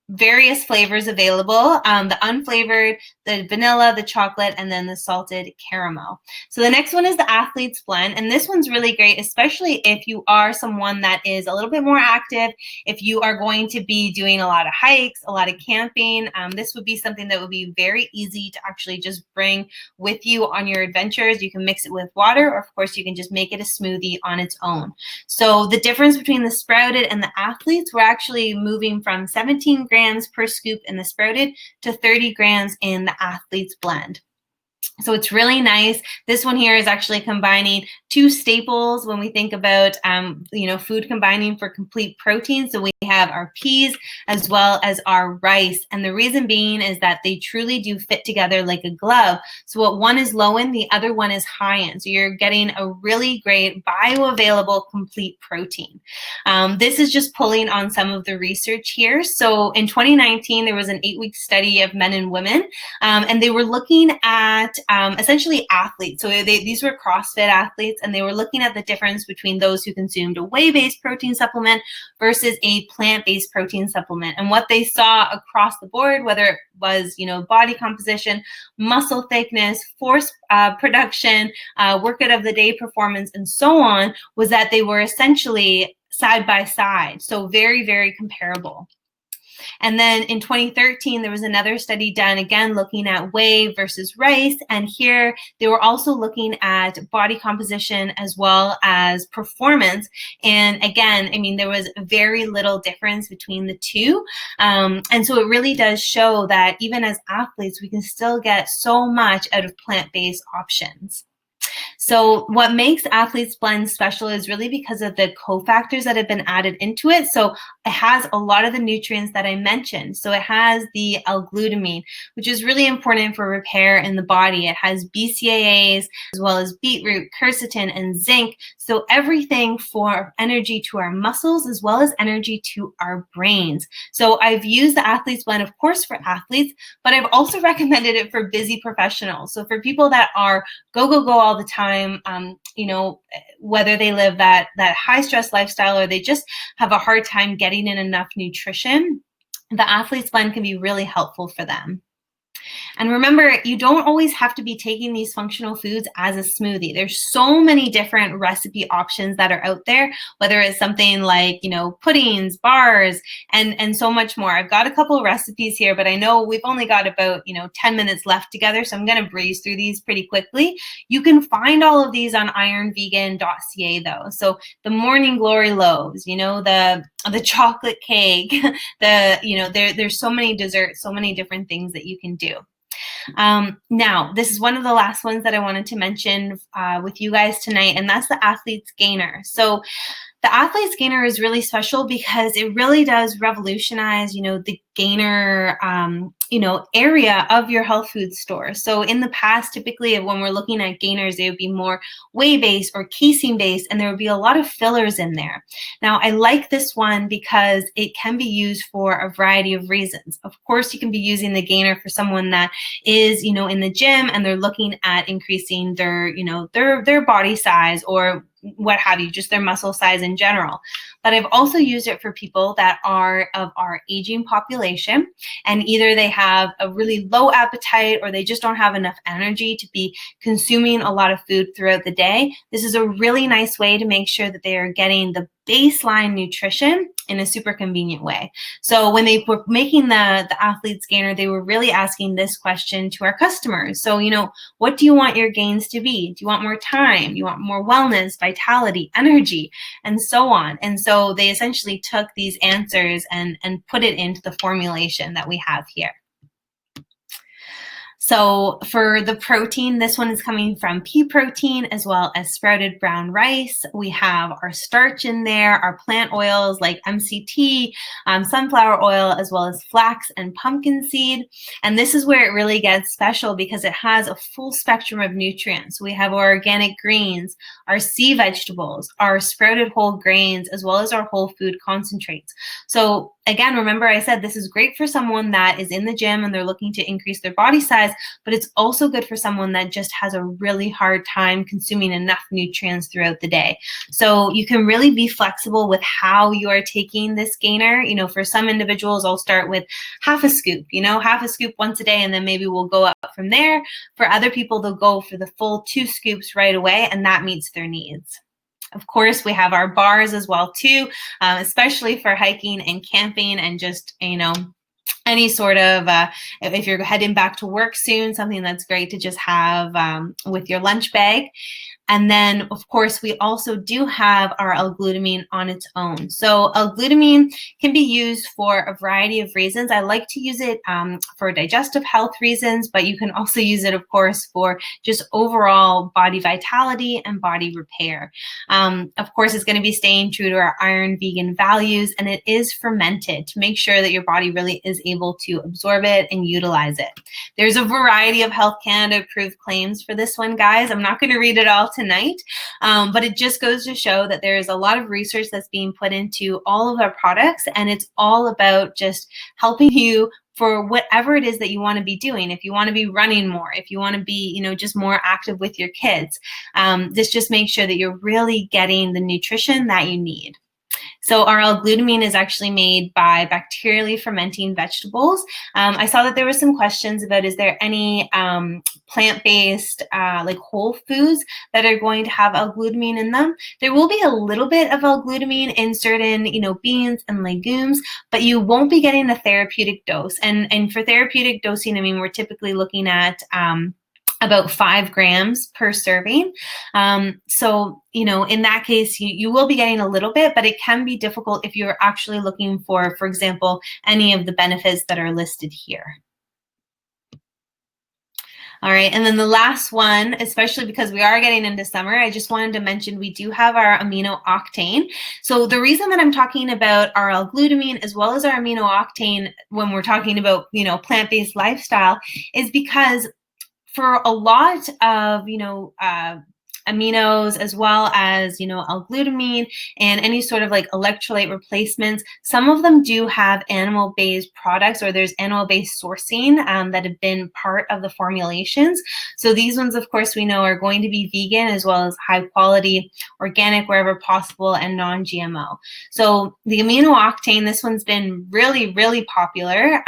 various flavors available, the unflavored, the vanilla, the chocolate, and then the salted caramel. So the next one is the Athlete's Blend, and this one's really great, especially if you are someone that is a little bit more active, if you are going to be doing a lot of hikes, a lot of camping. This would be something that would be very easy to actually just bring with you on your adventures. You can mix it with water, or of course you can just make it a smoothie on its own. So the difference between the sprouted and the Athletes, we're actually moving from 17 grams per scoop in the sprouted to 30 grams in the Athlete's Blend. So it's really nice. This one here is actually combining two staples when we think about, food combining for complete protein. So we have our peas as well as our rice. And the reason being is that they truly do fit together like a glove. So what one is low in, the other one is high in. So you're getting a really great bioavailable complete protein. This is just pulling on some of the research here. So in 2019, there was an 8-week study of men and women, and they were looking at essentially athletes. So these were CrossFit athletes, and they were looking at the difference between those who consumed a whey-based protein supplement versus a plant-based protein supplement. And what they saw across the board, whether it was, body composition, muscle thickness, force production, workout of the day performance, and so on, was that they were essentially side by side. So very, very comparable. And then in 2013, there was another study done, again, looking at whey versus rice. And here they were also looking at body composition as well as performance. And again, there was very little difference between the two. And so it really does show that even as athletes, we can still get so much out of plant-based options. So what makes Athlete's Blend special is really because of the cofactors that have been added into it. So it has a lot of the nutrients that I mentioned. So it has the L-glutamine, which is really important for repair in the body. It has BCAAs as well as beetroot, quercetin, and zinc. So everything for energy to our muscles as well as energy to our brains. So I've used the Athlete's Blend, of course, for athletes, but I've also recommended it for busy professionals. So for people that are go all the time, whether they live that high stress lifestyle or they just have a hard time getting in enough nutrition, the Athlete's Blend can be really helpful for them. And remember, you don't always have to be taking these functional foods as a smoothie. There's so many different recipe options that are out there, whether it's something like, puddings, bars, and so much more. I've got a couple of recipes here, but I know we've only got about, 10 minutes left together, so I'm going to breeze through these pretty quickly. You can find all of these on ironvegan.ca though. So the morning glory loaves, the chocolate cake, there's so many desserts, so many different things that you can do. Now, this is one of the last ones that I wanted to mention with you guys tonight, and that's the Athlete's Gainer. So the Athlete's Gainer is really special because it really does revolutionize, the gainer, area of your health food store. So in the past, typically when we're looking at gainers, they would be more whey-based or casein-based, and there would be a lot of fillers in there. Now, I like this one because it can be used for a variety of reasons. Of course, you can be using the gainer for someone that is, in the gym and they're looking at increasing their, their body size or what have you, just their muscle size in general. But I've also used it for people that are of our aging population, and either they have a really low appetite or they just don't have enough energy to be consuming a lot of food throughout the day. This is a really nice way to make sure that they are getting the baseline nutrition in a super convenient way. So when they were making the Athlete's Gainer, they were really asking this question to our customers. So, what do you want your gains to be? Do you want more time? Do you want more wellness, vitality, energy, and so on? And so they essentially took these answers and put it into the formulation that we have here. So for the protein, this one is coming from pea protein as well as sprouted brown rice. We have our starch in there, our plant oils like MCT, sunflower oil, as well as flax and pumpkin seed. And this is where it really gets special because it has a full spectrum of nutrients. We have our organic greens, our sea vegetables, our sprouted whole grains, as well as our whole food concentrates. So again, remember I said this is great for someone that is in the gym and they're looking to increase their body size, but it's also good for someone that just has a really hard time consuming enough nutrients throughout the day. So you can really be flexible with how you are taking this gainer. You know, for some individuals, I'll start with half a scoop, half a scoop once a day, and then maybe we'll go up from there. For other people, they'll go for the full 2 scoops right away, and that meets their needs. Of course, we have our bars as well too, especially for hiking and camping and just, any sort of, if you're heading back to work soon, something that's great to just have with your lunch bag. And then, of course, we also do have our L-glutamine on its own. So L-glutamine can be used for a variety of reasons. I like to use it for digestive health reasons, but you can also use it, of course, for just overall body vitality and body repair. Of course, it's going to be staying true to our iron vegan values, and it is fermented to make sure that your body really is able to absorb it and utilize it. There's a variety of Health Canada approved claims for this one, guys. I'm not going to read it all tonight, but it just goes to show that there's a lot of research that's being put into all of our products, and it's all about just helping you for whatever it is that you want to be doing. If you want to be running more, if you want to be, just more active with your kids, this just makes sure that you're really getting the nutrition that you need. So our L-glutamine is actually made by bacterially fermenting vegetables. I saw that there were some questions about, is there any plant-based like whole foods that are going to have L-glutamine in them? There will be a little bit of L-glutamine in certain, beans and legumes, but you won't be getting a therapeutic dose. And for therapeutic dosing, I mean, we're typically looking at about 5 grams per serving. So, in that case, you will be getting a little bit, but it can be difficult if you're actually looking for example, any of the benefits that are listed here. All right, and then the last one, especially because we are getting into summer, I just wanted to mention we do have our AMINO Octane. So the reason that I'm talking about our L-glutamine as well as our AMINO Octane when we're talking about, plant-based lifestyle is because for a lot of, aminos as well as, L-glutamine and any sort of like electrolyte replacements, some of them do have animal-based products, or there's animal-based sourcing that have been part of the formulations. So these ones, of course, we know are going to be vegan as well as high quality, organic wherever possible, and non-GMO. So the AMINO Octane, this one's been really, really popular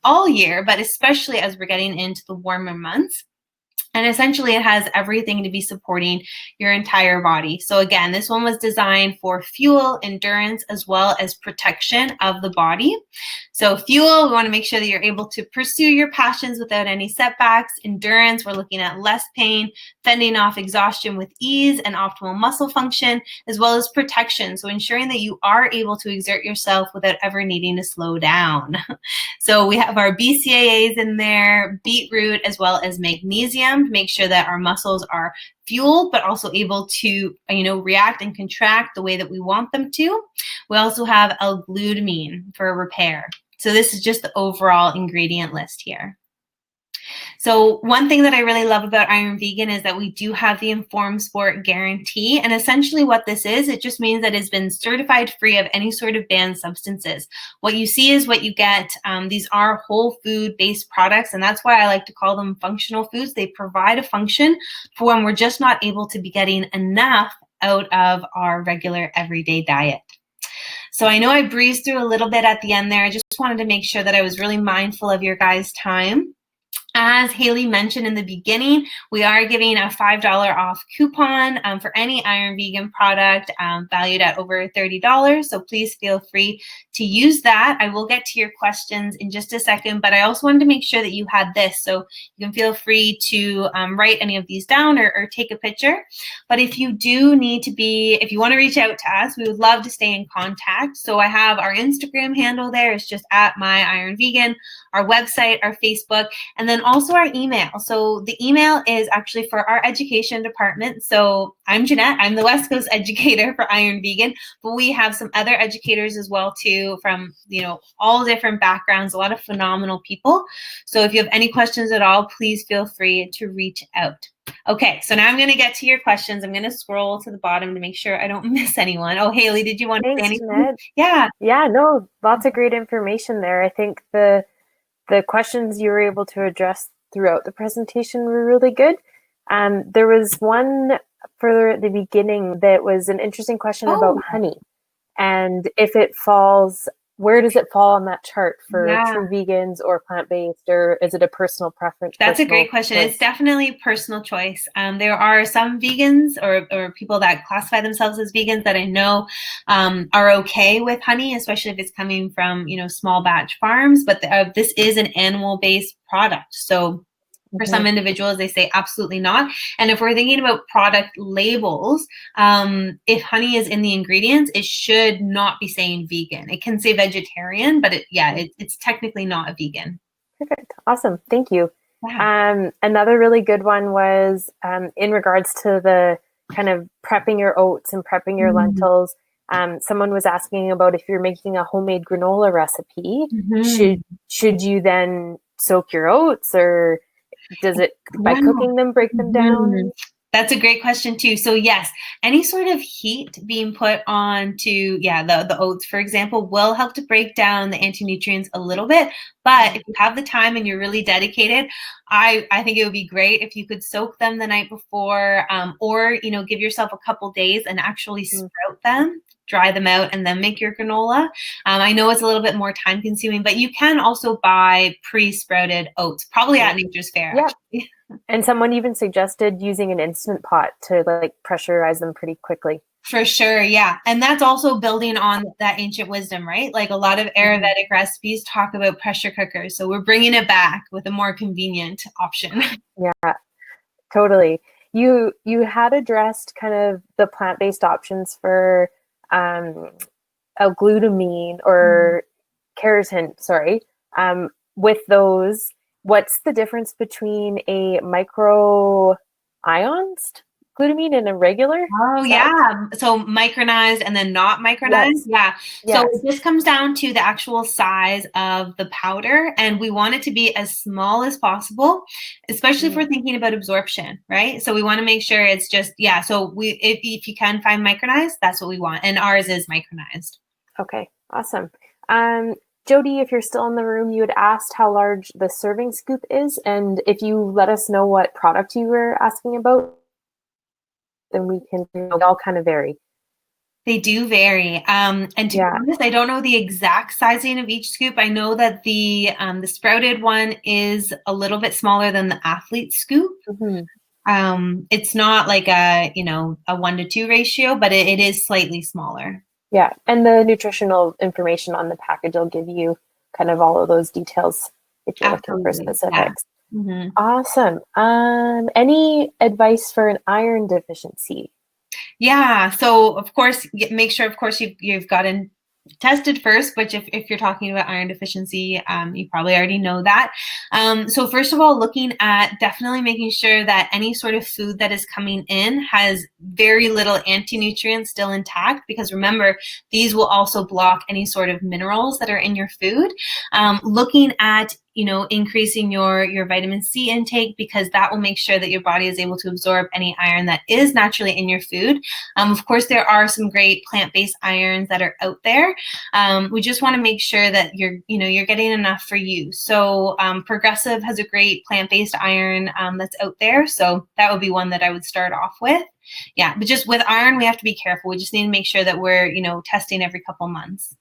all year, but especially as we're getting into the warmer months. And essentially, it has everything to be supporting your entire body. So again, this one was designed for fuel, endurance, as well as protection of the body. So fuel, we want to make sure that you're able to pursue your passions without any setbacks. Endurance, we're looking at less pain, fending off exhaustion with ease and optimal muscle function, as well as protection. So ensuring that you are able to exert yourself without ever needing to slow down. So we have our BCAAs in there, beetroot, as well as magnesium, to make sure that our muscles are fueled, but also able to, react and contract the way that we want them to. We also have L-glutamine for repair. So this is just the overall ingredient list here. So one thing that I really love about Iron Vegan is that we do have the Informed Sport guarantee. And essentially what this is, it just means that it's been certified free of any sort of banned substances. What you see is what you get. These are whole food based products, and that's why I like to call them functional foods. They provide a function for when we're just not able to be getting enough out of our regular everyday diet. So I know I breezed through a little bit at the end there. I just wanted to make sure that I was really mindful of your guys' time. As Haley mentioned in the beginning, we are giving a $5 off coupon for any Iron Vegan product valued at over $30. So please feel free to use that. I will get to your questions in just a second, but I also wanted to make sure that you had this. So you can feel free to write any of these down or take a picture. But if you do need to if you want to reach out to us, we would love to stay in contact. So I have our Instagram handle there. It's just @MyIronVegan, our website, our Facebook, and then also our email. So the email is actually for our education department. So I'm Janette. I'm the West Coast educator for Iron Vegan, but we have some other educators as well too from, all different backgrounds, a lot of phenomenal people. So if you have any questions at all, please feel free to reach out. Okay, so now I'm going to get to your questions. I'm going to scroll to the bottom to make sure I don't miss anyone. Oh, Haley, did you want to say anything? Jeanette. Yeah. Yeah, no, lots of great information there. I think the questions you were able to address throughout the presentation were really good. There was one further at the beginning that was an interesting question about honey. And if it falls, where does it fall on that chart for true vegans or plant-based, or is it a personal preference? That's a great question. Choice? It's definitely personal choice. There are some vegans or people that classify themselves as vegans that I know are okay with honey, especially if it's coming from, small batch farms, but this is an animal-based product. So for some individuals, they say absolutely not. And if we're thinking about product labels, if honey is in the ingredients, it should not be saying vegan. It can say vegetarian, but it's technically not a vegan. Perfect. Awesome. Thank you. Yeah. Another really good one was in regards to the kind of prepping your oats and prepping your lentils. Someone was asking about if you're making a homemade granola recipe, should you then soak your oats, or does it, by cooking them, break them down? That's a great question too. So yes, any sort of heat being put onto the oats, for example, will help to break down the anti-nutrients a little bit. But if you have the time and you're really dedicated, I think it would be great if you could soak them the night before, or give yourself a couple days and actually sprout them, dry them out, and then make your granola. I know it's a little bit more time consuming, but you can also buy pre-sprouted oats, probably at Nature's Fair. Yeah. And someone even suggested using an Instant Pot to pressurize them pretty quickly. For sure, yeah. And that's also building on that ancient wisdom, right? Like a lot of Ayurvedic recipes talk about pressure cookers. So we're bringing it back with a more convenient option. Yeah, totally. You had addressed kind of the plant-based options for L-glutamine or keratin, sorry. With those, what's the difference between a microionized glutamine and a regular? Oh, yeah. So micronized and then not micronized. Yes. Yeah. So this comes down to the actual size of the powder, and we want it to be as small as possible, especially if we're thinking about absorption, right? So we want to make sure it's just, so if you can find micronized, that's what we want. And ours is micronized. Okay, awesome. Jody, if you're still in the room, you had asked how large the serving scoop is, and if you let us know what product you were asking about, then we can, they all kind of vary. They do vary. And to be honest, I don't know the exact sizing of each scoop. I know that the sprouted one is a little bit smaller than the athlete scoop. It's not like a 1-to-2 ratio, but it is slightly smaller. Yeah, and the nutritional information on the package will give you kind of all of those details if you're looking for specifics. Yeah. Awesome. Any advice for an iron deficiency? Yeah, so of course, make sure, of course, you've gotten tested first, but if you're talking about iron deficiency, you probably already know that. So first of all, looking at definitely making sure that any sort of food that is coming in has very little anti-nutrients still intact, because remember, these will also block any sort of minerals that are in your food. Looking at increasing your vitamin C intake, because that will make sure that your body is able to absorb any iron that is naturally in your food. Of course, there are some great plant-based irons that are out there. We just want to make sure that you're getting enough for you. So Progressive has a great plant-based iron that's out there. So that would be one that I would start off with. Yeah, but just with iron, we have to be careful. We just need to make sure that we're, testing every couple months.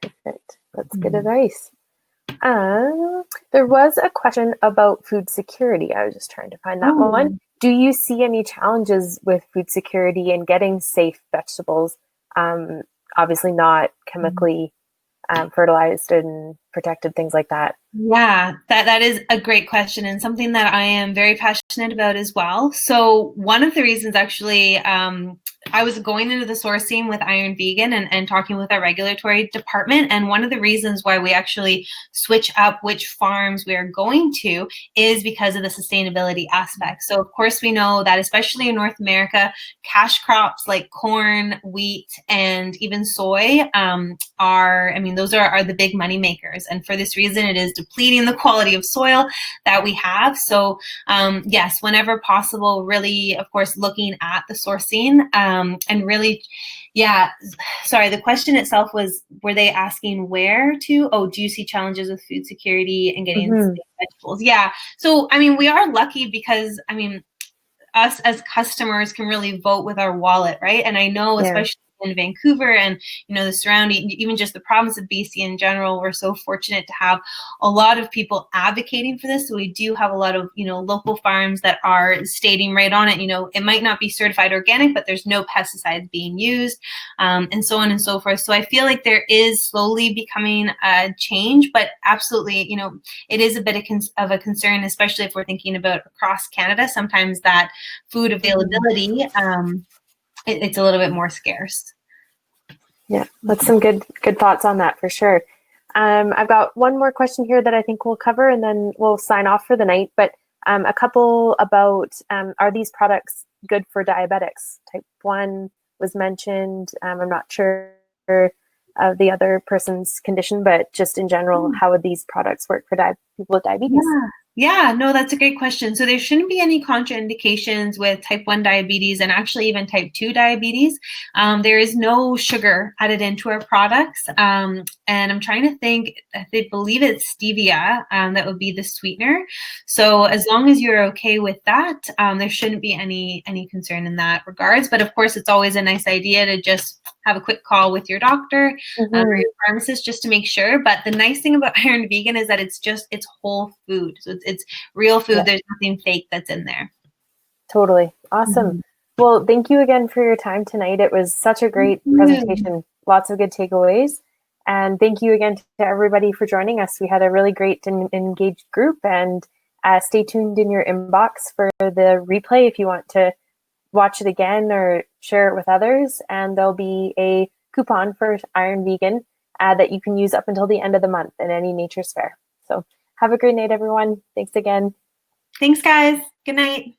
Perfect. That's good advice. There was a question about food security. I was just trying to find that one. Do you see any challenges with food security and getting safe vegetables? Obviously not chemically fertilized and protected, things like that. Yeah, that is a great question, and something that I am very passionate about as well. So one of the reasons actually I was going into the sourcing with Iron Vegan and talking with our regulatory department. And one of the reasons why we actually switch up which farms we are going to is because of the sustainability aspect. So of course we know that especially in North America, cash crops like corn, wheat, and even soy those are the big money makers. And for this reason, it is depleting the quality of soil that we have. So yes, whenever possible, really, of course, looking at the sourcing and really, yeah, sorry, the question itself was, were they asking where to? Oh, do you see challenges with food security and getting vegetables? Yeah. So, I mean, we are lucky because, I mean, us as customers can really vote with our wallet, right? And I know, especially in Vancouver and, the surrounding, even just the province of BC in general, we're so fortunate to have a lot of people advocating for this. So we do have a lot of, local farms that are stating right on it, it might not be certified organic, but there's no pesticides being used, and so on and so forth. So I feel like there is slowly becoming a change, but absolutely, it is a bit of a concern, especially if we're thinking about across Canada. Sometimes that food availability, it's a little bit more scarce. Yeah, that's some good thoughts on that for sure. I've got one more question here that I think we'll cover, and then we'll sign off for the night. But a couple about, are these products good for diabetics? Type 1 was mentioned. I'm not sure of the other person's condition, but just in general, how would these products work for people with diabetes? Yeah, no, that's a great question. So there shouldn't be any contraindications with type 1 diabetes and actually even type 2 diabetes. There is no sugar added into our products. And I'm trying to think, they believe it's stevia that would be the sweetener. So as long as you're okay with that, there shouldn't be any concern in that regards. But of course, it's always a nice idea to just have a quick call with your doctor or your pharmacist just to make sure. But the nice thing about Iron Vegan is that it's whole food. So it's real food. There's nothing fake that's in there. Totally. Awesome. Well, thank you again for your time tonight. It was such a great presentation. Lots of good takeaways. And thank you again to everybody for joining us. We had a really great and engaged group, and stay tuned in your inbox for the replay if you want to watch it again or share it with others. And there'll be a coupon for Iron Vegan that you can use up until the end of the month in any Nature's Fair. So have a great night, everyone. Thanks again. Thanks, guys. Good night.